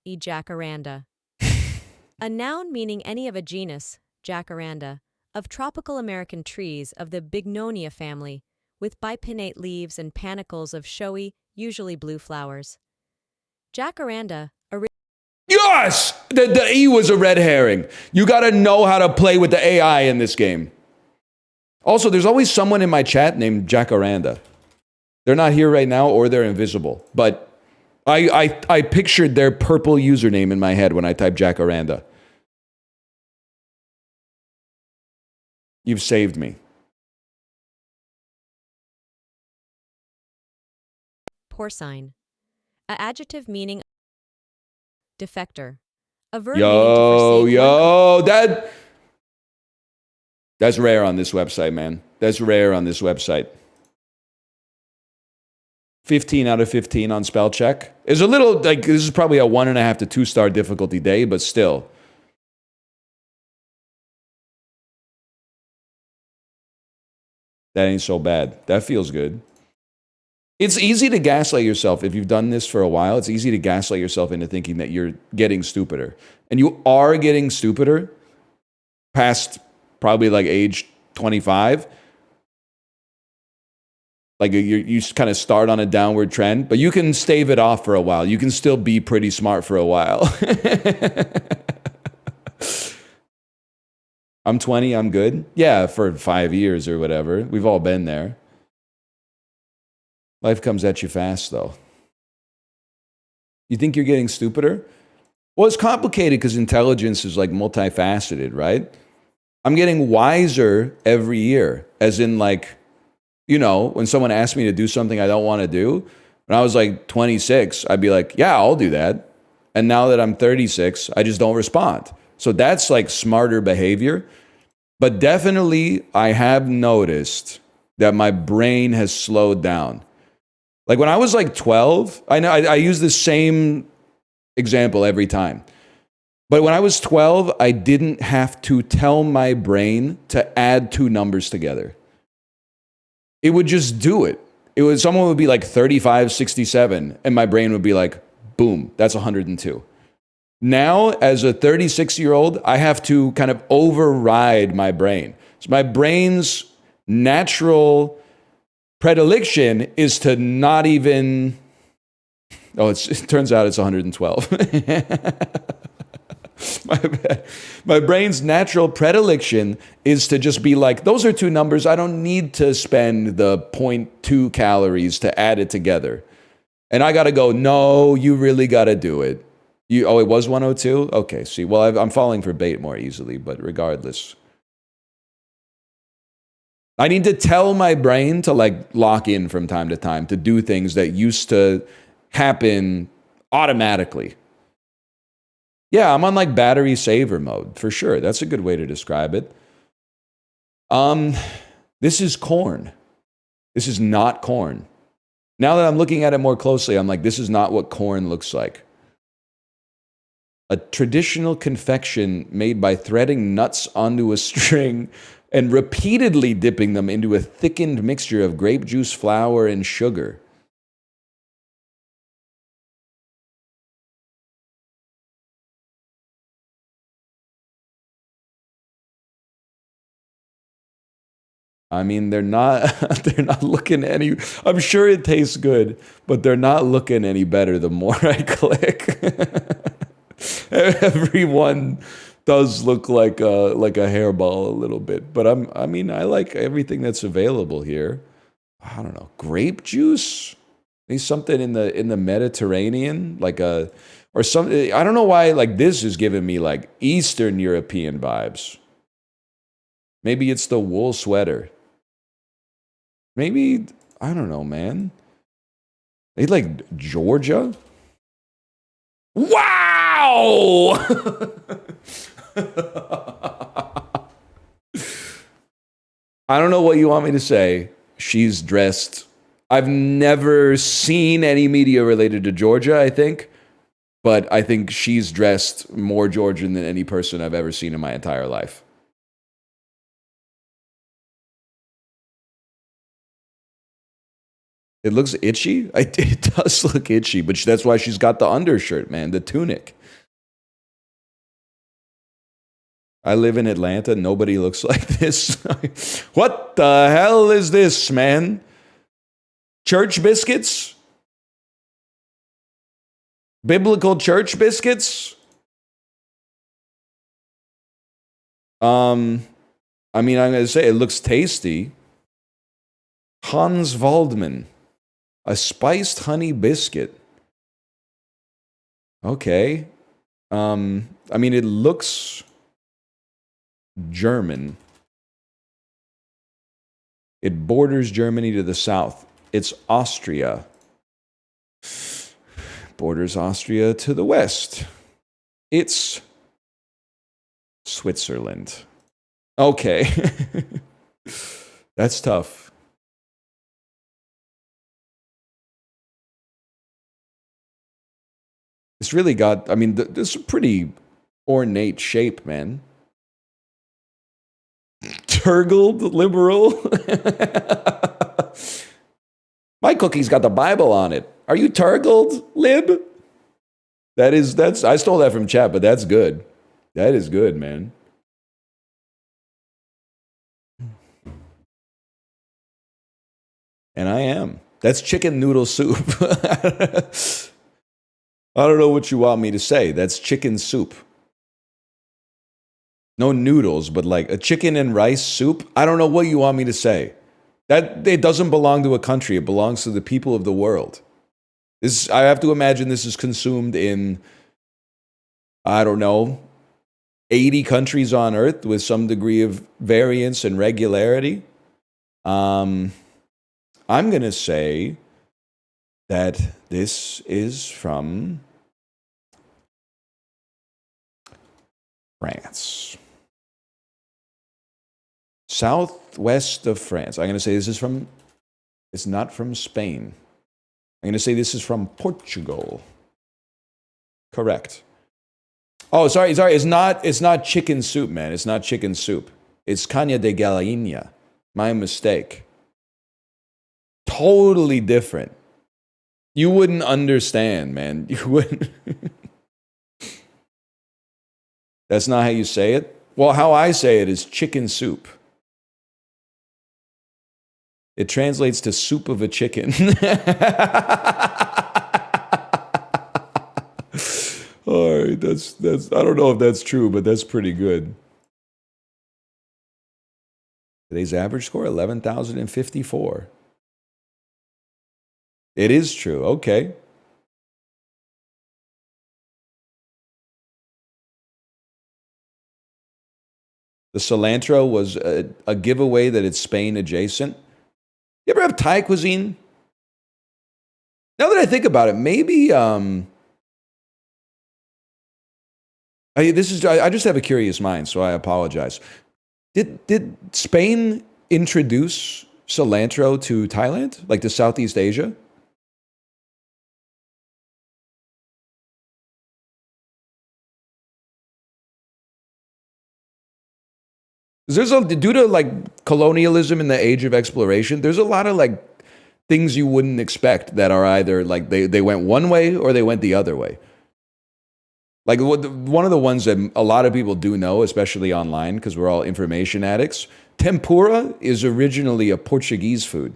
Jacaranda. A noun meaning any of a genus, Jacaranda, of tropical American trees of the Bignonia family, with bipinnate leaves and panicles of showy, usually blue flowers. Jacaranda, Yes! The E was a red herring. You gotta know how to play with the AI in this game. Also, there's always someone in my chat named Jacaranda. They're not here right now or they're invisible. But I pictured their purple username in my head when I typed Jacaranda. You've saved me. porcine, a adjective meaning defector, a verb meaning to forsake that's rare on this website, man. That's rare on this website. 15 out of 15 on spell check. It's a little, like, this is probably a 1.5 to 2-star difficulty day, but still. That ain't so bad. That feels good. It's easy to gaslight yourself. If you've done this for a while, it's easy to gaslight yourself into thinking that you're getting stupider. And you are getting stupider past probably like age 25. Like you kind of start on a downward trend, but you can stave it off for a while. You can still be pretty smart for a while. I'm 20, I'm good. Yeah, for 5 years or whatever. We've all been there. Life comes at you fast, though. You think you're getting stupider? Well, it's complicated because intelligence is like multifaceted, right? I'm getting wiser every year, as in like, you know, when someone asks me to do something I don't want to do, when I was like 26, I'd be like, yeah, I'll do that. And now that I'm 36, I just don't respond. So that's like smarter behavior. But definitely, I have noticed that my brain has slowed down. Like when I was like 12, I know I use the same example every time. But when I was 12, I didn't have to tell my brain to add two numbers together. It would just do it. Someone would be like 3567, and my brain would be like, boom, that's 102. Now, as a 36-year-old, I have to kind of override my brain. So my brain's natural predilection is to not even... Oh, it turns out it's 112. My bad. My brain's natural predilection is to just be like, those are two numbers. I don't need to spend the 0.2 calories to add it together. And I got to go, no, you really got to do it. Oh, it was 102? Okay, see, well, I'm falling for bait more easily, but regardless. I need to tell my brain to like lock in from time to time to do things that used to happen automatically. Yeah, I'm on like battery saver mode for sure. That's a good way to describe it. This is corn. This is not corn. Now that I'm looking at it more closely, I'm like, this is not what corn looks like. A traditional confection made by threading nuts onto a string and repeatedly dipping them into a thickened mixture of grape juice, flour, and sugar. I mean, they're not looking any, I'm sure it tastes good, but they're not looking any better the more I click. Everyone does look like a hairball a little bit, but I mean, I like everything that's available here. I don't know, grape juice? Maybe something in the Mediterranean, or something. I don't know why, like, this is giving me like Eastern European vibes. Maybe it's the wool sweater. Maybe, I don't know, man. They like Georgia? Wow! I don't know what you want me to say. She's dressed. I've never seen any media related to Georgia, I think. But I think she's dressed more Georgian than any person I've ever seen in my entire life. It looks itchy. It does look itchy, but that's why she's got the undershirt, man, the tunic. I live in Atlanta. Nobody looks like this. What the hell is this, man? Church biscuits? Biblical church biscuits? I mean, I'm going to say it looks tasty. Hans Waldman. A spiced honey biscuit. Okay. I mean, it looks German. It borders Germany to the south. It's Austria. Borders Austria to the west. It's Switzerland. Okay. That's tough. It's really got, I mean, this is a pretty ornate shape, man. Turgled liberal. My cookie's got the Bible on it. Are you turgled, lib? That's, I stole that from chat, but that's good. That is good, man. And I am. That's chicken noodle soup. I don't know what you want me to say. That's chicken soup. No noodles, but like a chicken and rice soup. I don't know what you want me to say. That it doesn't belong to a country. It belongs to the people of the world. This, I have to imagine this is consumed in, I don't know, 80 countries on Earth with some degree of variance and regularity. I'm going to say that this is from France. Southwest of France. I'm going to say this is from, it's not from Spain. I'm going to say this is from Portugal. Correct. Oh, sorry. It's not chicken soup, man. It's not chicken soup. It's caña de gallina. My mistake. Totally different. You wouldn't understand, man. You wouldn't. That's not how you say it? Well, how I say it is chicken soup. It translates to soup of a chicken. All right, that's I don't know if that's true, but that's pretty good. Today's average score 11,054. It is true. Okay. The cilantro was a giveaway that it's Spain adjacent. You ever have Thai cuisine? Now that I think about it, maybe I just have a curious mind, so I apologize. Did Spain introduce cilantro to Thailand, like to Southeast Asia? Due to like colonialism in the age of exploration, there's a lot of like things you wouldn't expect that are either like they went one way or they went the other way. Like one of the ones that a lot of people do know, especially online, because we're all information addicts, tempura is originally a Portuguese food.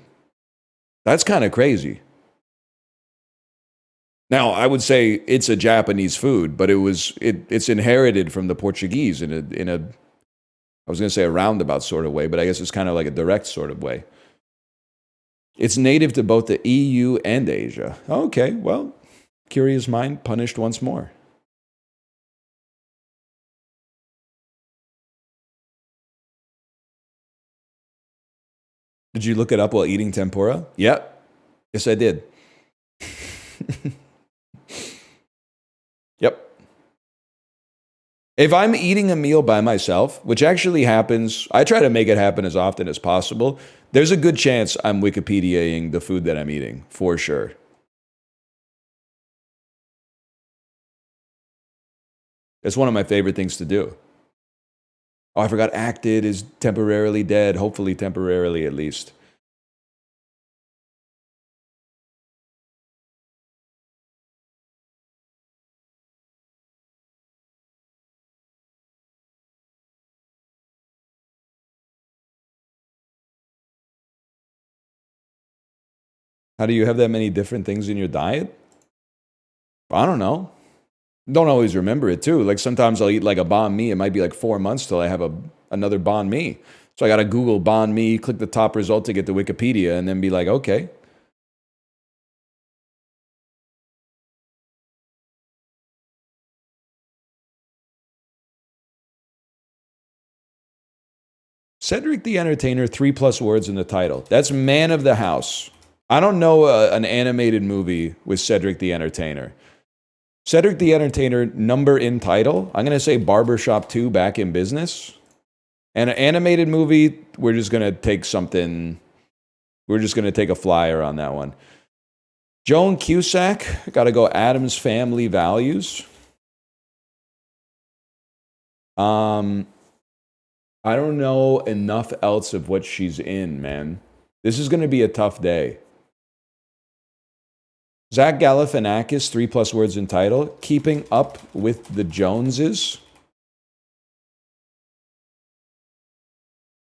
That's kind of crazy. Now, I would say it's a Japanese food, but it's inherited from the Portuguese in a I was going to say a roundabout sort of way, but I guess it's kind of like a direct sort of way. It's native to both the EU and Asia. Okay, well, curious mind punished once more. Did you look it up while eating tempura? Yep. Yes, I did. Yep. If I'm eating a meal by myself, which actually happens, I try to make it happen as often as possible, there's a good chance I'm Wikipediaing the food that I'm eating, for sure. It's one of my favorite things to do. Oh, I forgot acted is temporarily dead, hopefully temporarily at least. How do you have that many different things in your diet? I don't know. Don't always remember it too. Like sometimes I'll eat like a banh mi. It might be like 4 months till I have another banh mi. So I got to Google banh mi, click the top result to get to Wikipedia, and then be like, okay. Cedric the Entertainer, 3+ words in the title. That's man of the house. I don't know an animated movie with Cedric the Entertainer. Cedric the Entertainer, number in title. I'm going to say Barbershop 2, Back in Business. And an animated movie, we're just going to take something. We're just going to take a flyer on that one. Joan Cusack, got to go Addams Family Values. I don't know enough else of what she's in, man. This is going to be a tough day. Zach Galifianakis, 3+ words in title. Keeping Up with the Joneses.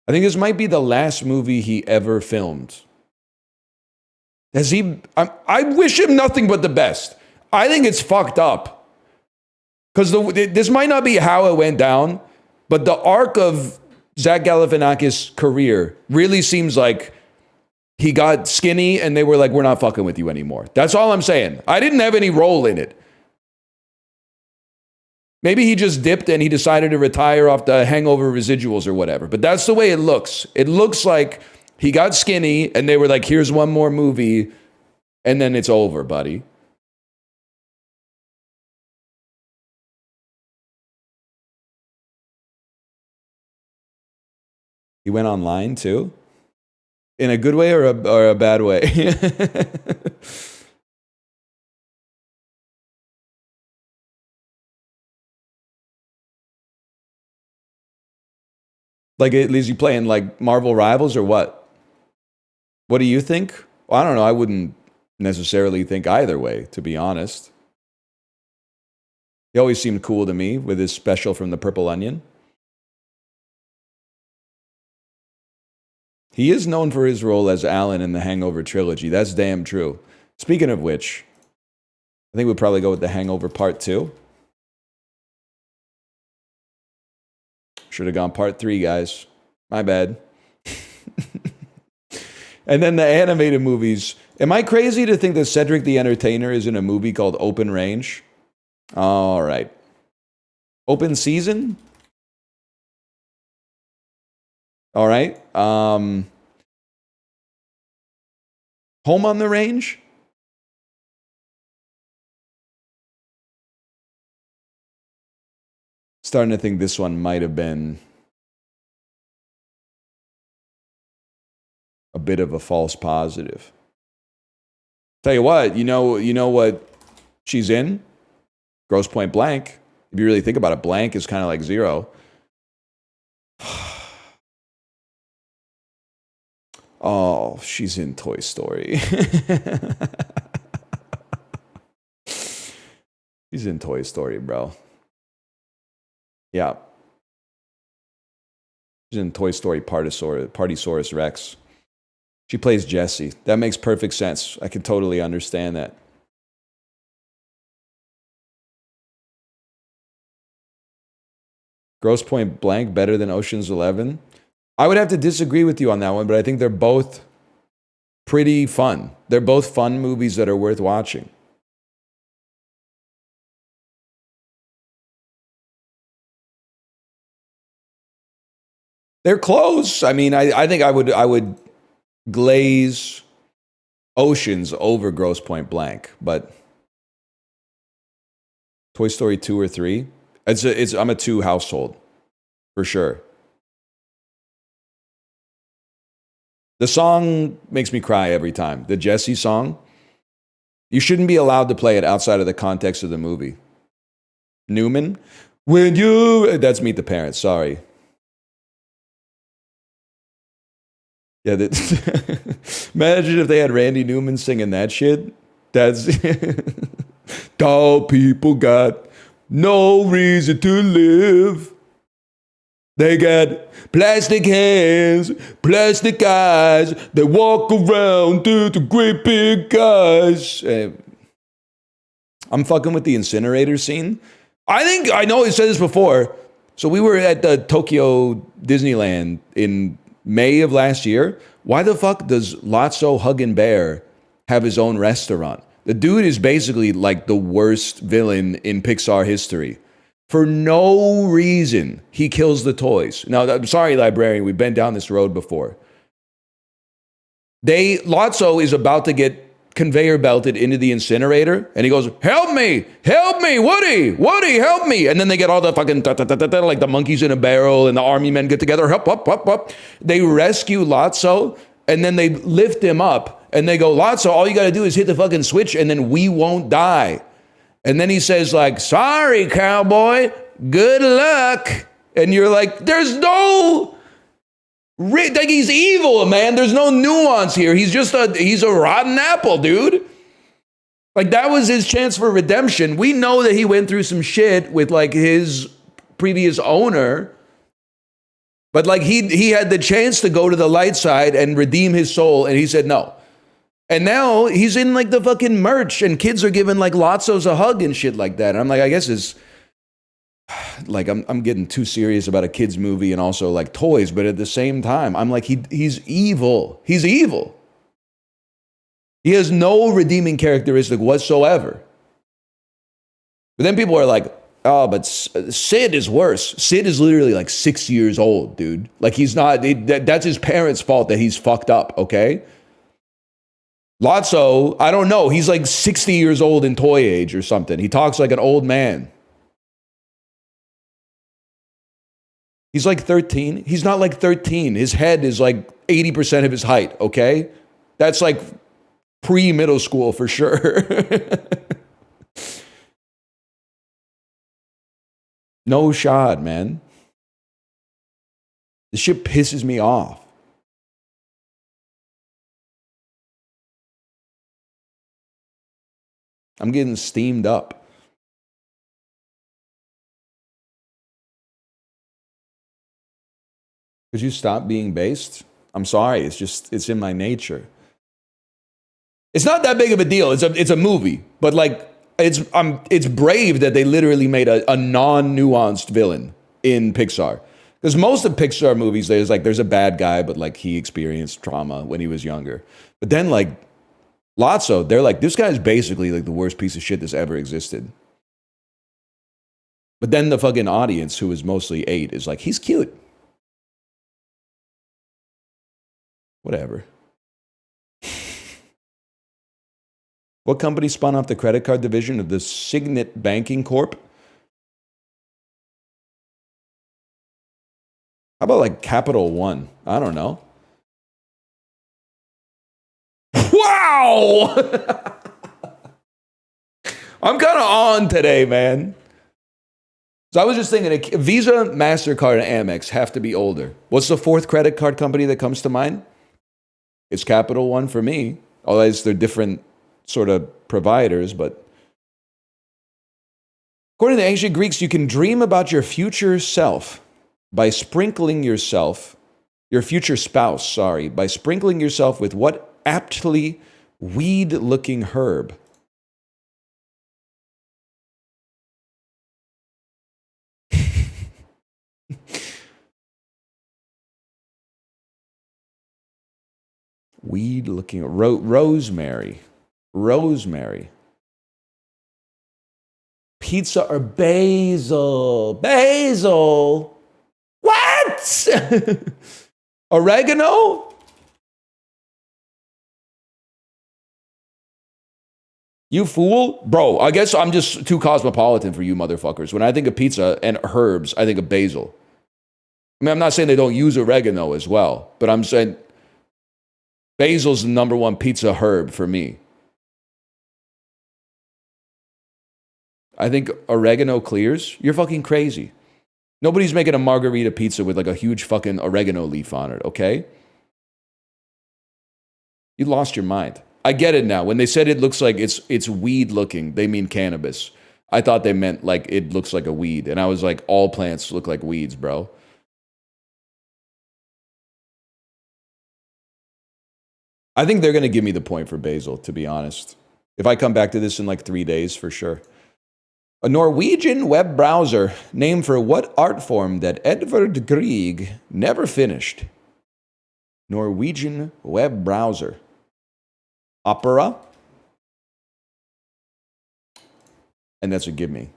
I think this might be the last movie he ever filmed. Has he? I wish him nothing but the best. I think it's fucked up. Because this might not be how it went down, but the arc of Zach Galifianakis' career really seems like he got skinny and they were like, we're not fucking with you anymore. That's all I'm saying. I didn't have any role in it. Maybe he just dipped and he decided to retire off the hangover residuals or whatever. But that's the way it looks. It looks like he got skinny and they were like, here's one more movie and then it's over, buddy. He went online too? In a good way or a bad way? Like, at least you playing like Marvel Rivals or what? What do you think? Well, I don't know. I wouldn't necessarily think either way, to be honest. He always seemed cool to me with his special from the Purple Onion. He is known for his role as Alan in the Hangover trilogy. That's damn true. Speaking of which, I think we'd probably go with The Hangover Part 2. Should have gone Part 3, guys. My bad. And then the animated movies. Am I crazy to think that Cedric the Entertainer is in a movie called Open Range? All right. Open Season? All right. Home on the Range? Starting to think this one might have been a bit of a false positive. Tell you what, you know what she's in? Gross Point Blank. If you really think about it, blank is kind of like zero. Oh, she's in Toy Story. She's in Toy Story, bro. Yeah. She's in Toy Story Partysaurus Rex. She plays Jessie. That makes perfect sense. I can totally understand that. Gross Point Blank better than Ocean's 11? I would have to disagree with you on that one, but I think they're both pretty fun. They're both fun movies that are worth watching. They're close. I mean, I think I would glaze Oceans over Gross Point Blank, but Toy Story 2 or 3? I'm a 2 household, for sure. The song makes me cry every time. The Jessie song. You shouldn't be allowed to play it outside of the context of the movie. Newman? That's Meet the Parents, sorry. Yeah, imagine if they had Randy Newman singing that shit. That's tall people got no reason to live. They got plastic hands, plastic eyes. They walk around through the great big guys. I'm fucking with the incinerator scene. I know I said this before. So we were at the Tokyo Disneyland in May of last year. Why the fuck does Lotso Huggin' Bear have his own restaurant? The dude is basically like the worst villain in Pixar history. For no reason, he kills the toys. Now, I'm sorry, librarian, we've been down this road before. Lotso is about to get conveyor belted into the incinerator, and he goes, help me, Woody, help me. And then they get all the fucking, like the monkeys in a barrel, and the army men get together, help. They rescue Lotso, and then they lift him up, and they go, Lotso, all you gotta do is hit the fucking switch, and then we won't die. And then he says, like, sorry, cowboy, good luck. And you're like, there's no, like, he's evil, man. There's no nuance here. He's a rotten apple, dude. Like, that was his chance for redemption. We know that he went through some shit with, like, his previous owner. But, like, he had the chance to go to the light side and redeem his soul, and he said no. And now he's in like the fucking merch, and kids are giving like Lotso's a hug and shit like that. And I'm like, I guess it's like I'm getting too serious about a kid's movie and also like toys, but at the same time, I'm like, he's evil. He's evil. He has no redeeming characteristic whatsoever. But then people are like, oh, but Sid is worse. Sid is literally like 6 years old, dude. Like he's not. That's his parents' fault that he's fucked up. Okay. Lotso, I don't know. He's like 60 years old in toy age or something. He talks like an old man. He's like 13. He's not like 13. His head is like 80% of his height, okay? That's like pre-middle school for sure. No shot, man. This shit pisses me off. I'm getting steamed up. Could you stop being based? I'm sorry. It's in my nature. It's not that big of a deal. It's a movie, but like it's brave that they literally made a non-nuanced villain in Pixar. Because most of Pixar movies, there's a bad guy, but like he experienced trauma when he was younger. But then like Lotso, they're like, this guy's basically like the worst piece of shit that's ever existed. But then the fucking audience, who is mostly 8, is like, he's cute. Whatever. What company spun off the credit card division of the Signet Banking Corp? How about like Capital One? I don't know. Wow! I'm kind of on today, man. So I was just thinking, Visa, MasterCard, and Amex have to be older. What's the 4th credit card company that comes to mind? It's Capital One for me. Although they're different sort of providers, but according to the ancient Greeks, you can dream about your future self by sprinkling yourself, your future spouse, by sprinkling yourself with what aptly weed-looking herb? Weed-looking rosemary. Rosemary. Pizza or basil? Basil. What? Oregano? You fool? Bro, I guess I'm just too cosmopolitan for you motherfuckers. When I think of pizza and herbs, I think of basil. I mean, I'm not saying they don't use oregano as well, but I'm saying basil's the number one pizza herb for me. I think oregano clears. You're fucking crazy. Nobody's making a margarita pizza with like a huge fucking oregano leaf on it, okay? You lost your mind. I get it now. When they said it looks like it's weed looking, they mean cannabis. I thought they meant like it looks like a weed. And I was like, all plants look like weeds, bro. I think they're going to give me the point for basil, to be honest. If I come back to this in like 3 days, for sure. A Norwegian web browser named for what art form that Edvard Grieg never finished? Norwegian web browser. Opera? And that's a give me.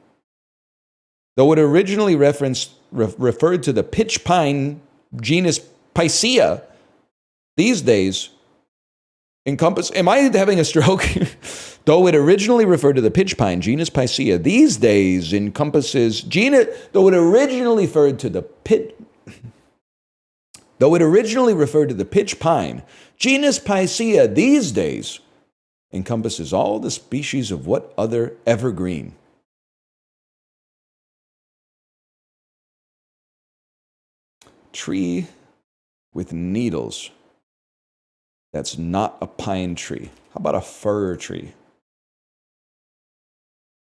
Though it originally referred to the pitch pine genus Picea, these days encompass. Am I having a stroke? Though it originally referred to the pitch pine genus Picea, these days encompasses genus. Though it originally referred to the pitch pine genus Picea, these days encompasses all the species of what other evergreen? Tree with needles. That's not a pine tree. How about a fir tree?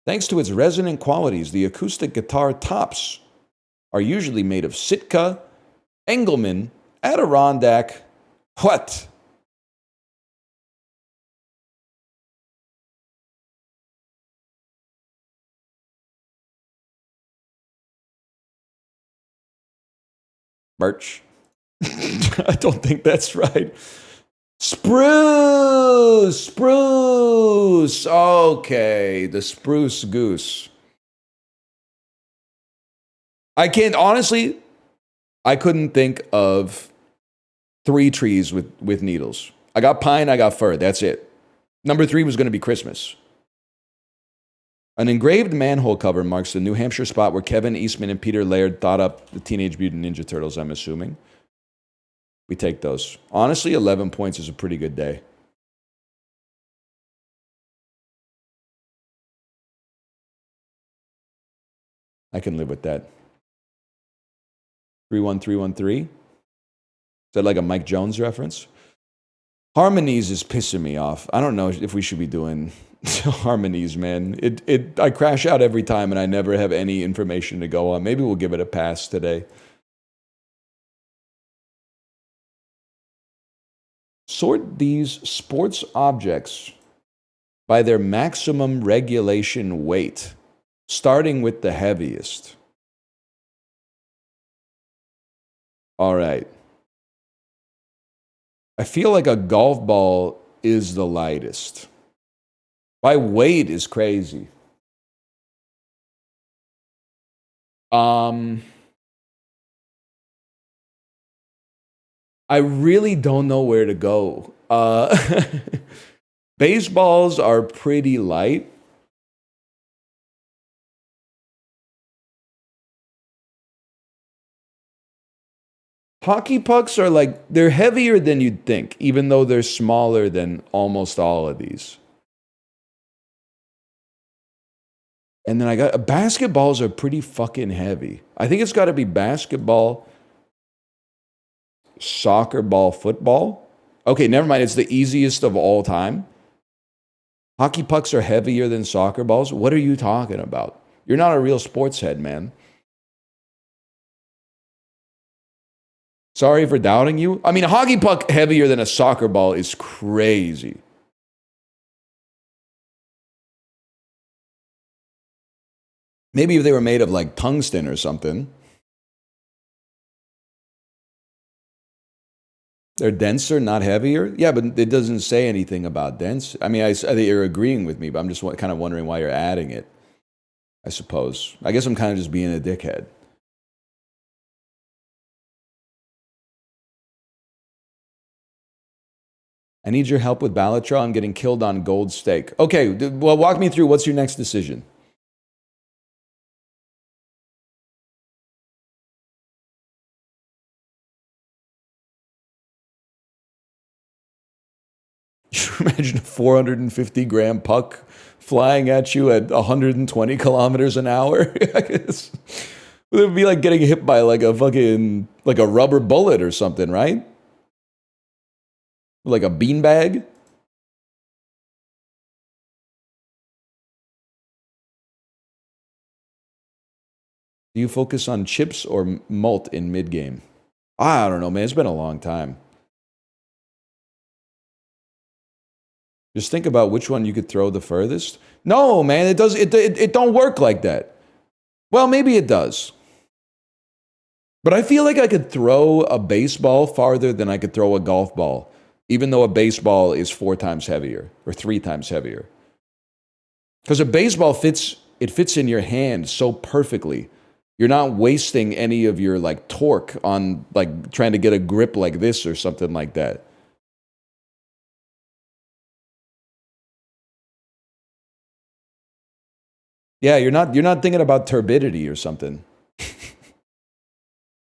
Thanks to its resonant qualities, the acoustic guitar tops are usually made of Sitka, Engelmann, Adirondack. What? Birch. I don't think that's right. Spruce! Spruce! Okay, the spruce goose. I can't, honestly, I couldn't think of 3 trees with needles. I got pine, I got fir, that's it. Number 3 was going to be Christmas. An engraved manhole cover marks the New Hampshire spot where Kevin Eastman and Peter Laird thought up the Teenage Mutant Ninja Turtles, I'm assuming. We take those. Honestly, 11 points is a pretty good day. I can live with that. 31313. Is that like a Mike Jones reference? Harmonies is pissing me off. I don't know if we should be doing harmonies, man. I crash out every time and I never have any information to go on. Maybe we'll give it a pass today. Sort these sports objects by their maximum regulation weight, starting with the heaviest. All right. I feel like a golf ball is the lightest. By weight is crazy. I really don't know where to go. Baseballs are pretty light. Hockey pucks are like, they're heavier than you'd think, even though they're smaller than almost all of these. And then I got, basketballs are pretty fucking heavy. I think it's got to be basketball, soccer ball, football. Okay, never mind. It's the easiest of all time. Hockey pucks are heavier than soccer balls. What are you talking about? You're not a real sports head, man. Sorry for doubting you. I mean, a hockey puck heavier than a soccer ball is crazy. Maybe if they were made of like tungsten or something. They're denser, not heavier? Yeah, but it doesn't say anything about dense. I mean, I think you're agreeing with me, but I'm just kind of wondering why you're adding it, I suppose. I guess I'm kind of just being a dickhead. I need your help with Balatro. I'm getting killed on gold stake. Okay, well, walk me through. What's your next decision? You imagine a 450-gram puck flying at you at 120 kilometers an hour? It would be like getting hit by like a fucking, like a rubber bullet or something, right? Like a beanbag? Do you focus on chips or malt in mid-game? I don't know, man. It's been a long time. Just think about which one you could throw the furthest. No, man, it don't work like that. Well, maybe it does. But I feel like I could throw a baseball farther than I could throw a golf ball, even though a baseball is 4 times heavier or 3 times heavier. Because a baseball fits in your hand so perfectly. You're not wasting any of your like torque on like trying to get a grip like this or something like that. Yeah, you're not thinking about turbidity or something.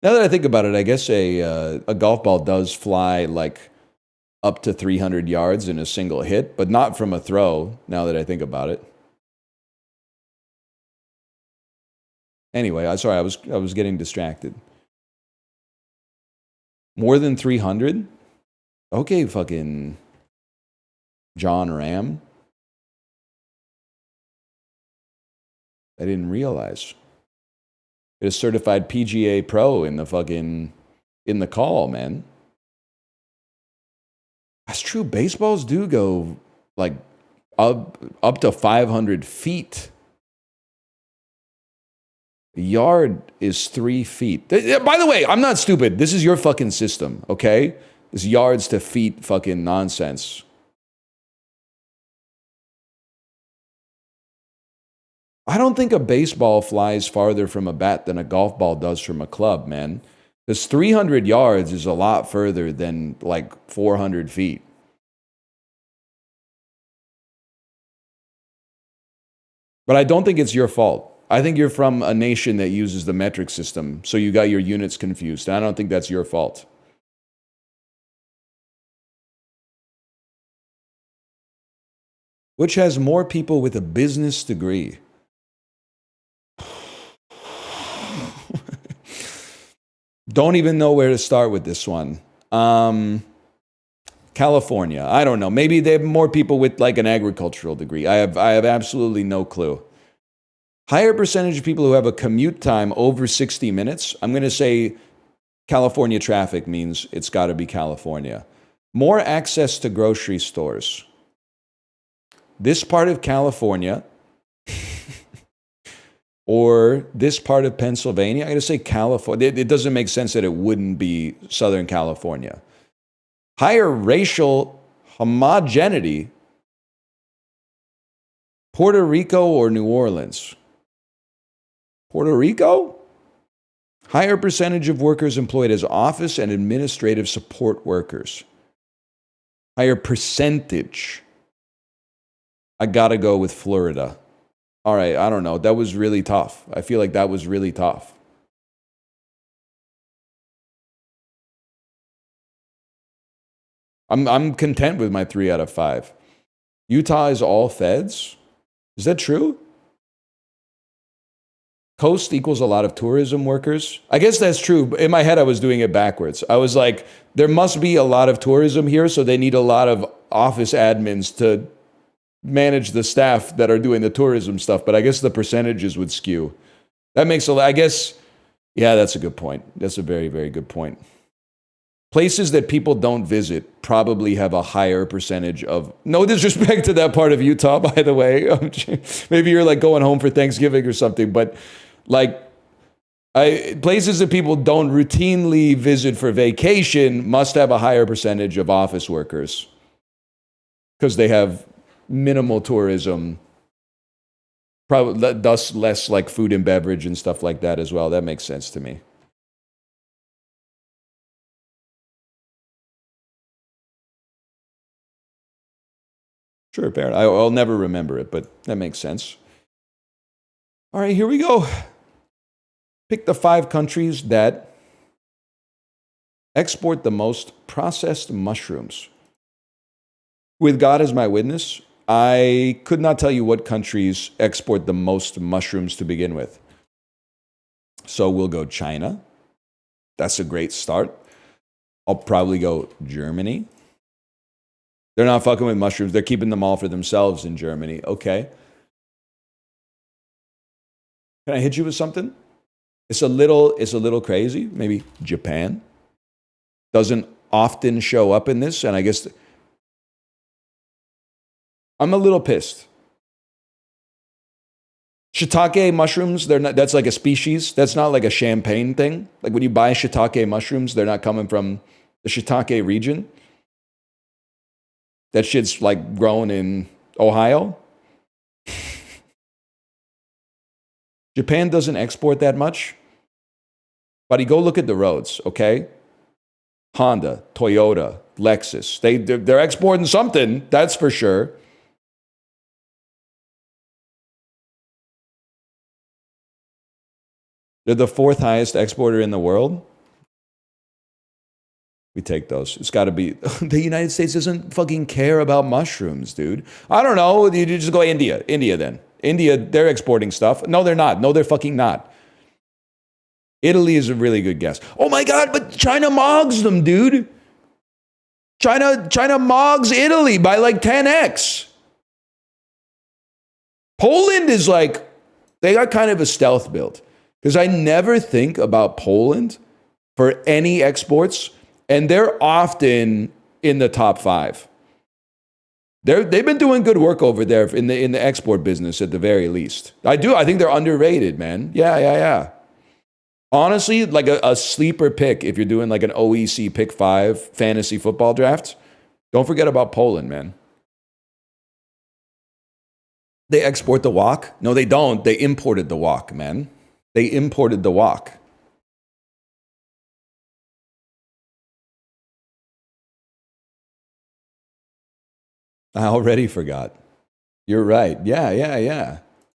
Now that I think about it, I guess a golf ball does fly like up to 300 yards in a single hit, but not from a throw. Now that I think about it. Anyway, I was getting distracted. More than 300? Okay, fucking John Ram. I didn't realize. It is certified PGA Pro in the call, man. That's true. Baseballs do go like up to 500 feet. A yard is 3 feet. By the way, I'm not stupid. This is your fucking system, okay? This yards to feet fucking nonsense. I don't think a baseball flies farther from a bat than a golf ball does from a club, man. This 300 yards is a lot further than like 400 feet. But I don't think it's your fault. I think you're from a nation that uses the metric system, so you got your units confused. And I don't think that's your fault. Which has more people with a business degree? Don't even know where to start with this one. California. I don't know. Maybe they have more people with like an agricultural degree. I have absolutely no clue. Higher percentage of people who have a commute time over 60 minutes. I'm going to say California traffic means it's got to be California. More access to grocery stores. This part of California or this part of Pennsylvania. I got to say California. It doesn't make sense that it wouldn't be Southern California. Higher racial homogeneity. Puerto Rico or New Orleans? Puerto Rico? Higher percentage of workers employed as office and administrative support workers. Higher percentage. I gotta go with Florida. All right, I don't know. That was really tough. I feel like that was really tough. I'm content with my 3 out of 5. Utah is all feds? Is that true? Coast equals a lot of tourism workers. I guess that's true. In my head, I was doing it backwards. I was like, there must be a lot of tourism here, so they need a lot of office admins to manage the staff that are doing the tourism stuff. But I guess the percentages would skew. That makes a lot. I guess, yeah, that's a good point. That's a very, very good point. Places that people don't visit probably have a higher percentage of, no disrespect to that part of Utah, by the way. Maybe you're like going home for Thanksgiving or something, but like places that people don't routinely visit for vacation must have a higher percentage of office workers because they have minimal tourism, probably thus less like food and beverage and stuff like that as well. That makes sense to me. Sure, fair. I'll never remember it, but that makes sense. All right, here we go. Pick the 5 countries that export the most processed mushrooms. With God as my witness, I could not tell you what countries export the most mushrooms to begin with. So we'll go China. That's a great start. I'll probably go Germany. They're not fucking with mushrooms. They're keeping them all for themselves in Germany. Okay. Can I hit you with something? It's a little crazy. Maybe Japan doesn't often show up in this, and I guess I'm a little pissed. Shiitake mushrooms, they're not, that's like a species. That's not like a champagne thing. Like when you buy shiitake mushrooms, they're not coming from the shiitake region. That shit's like grown in Ohio. Japan doesn't export that much. But you go look at the roads, okay? Honda, Toyota, Lexus. They're exporting something, that's for sure. They're the fourth highest exporter in the world. We take those. It's got to be. The United States doesn't fucking care about mushrooms, dude. I don't know. You just go India. India then. India, they're exporting stuff. No, they're not. No, they're fucking not. Italy is a really good guess. Oh my God, but China mogs them, dude. China mogs Italy by like 10x. Poland is like, they got kind of a stealth build. Because I never think about Poland for any exports, and they're often in the top 5. They've been doing good work over there in the export business at the very least. I think they're underrated, man. Yeah. Honestly, like a sleeper pick if you're doing like an OEC pick 5 fantasy football draft. Don't forget about Poland, man. They export the wok? No, they don't. They imported the wok, man. They imported the wok. I already forgot. You're right. Yeah.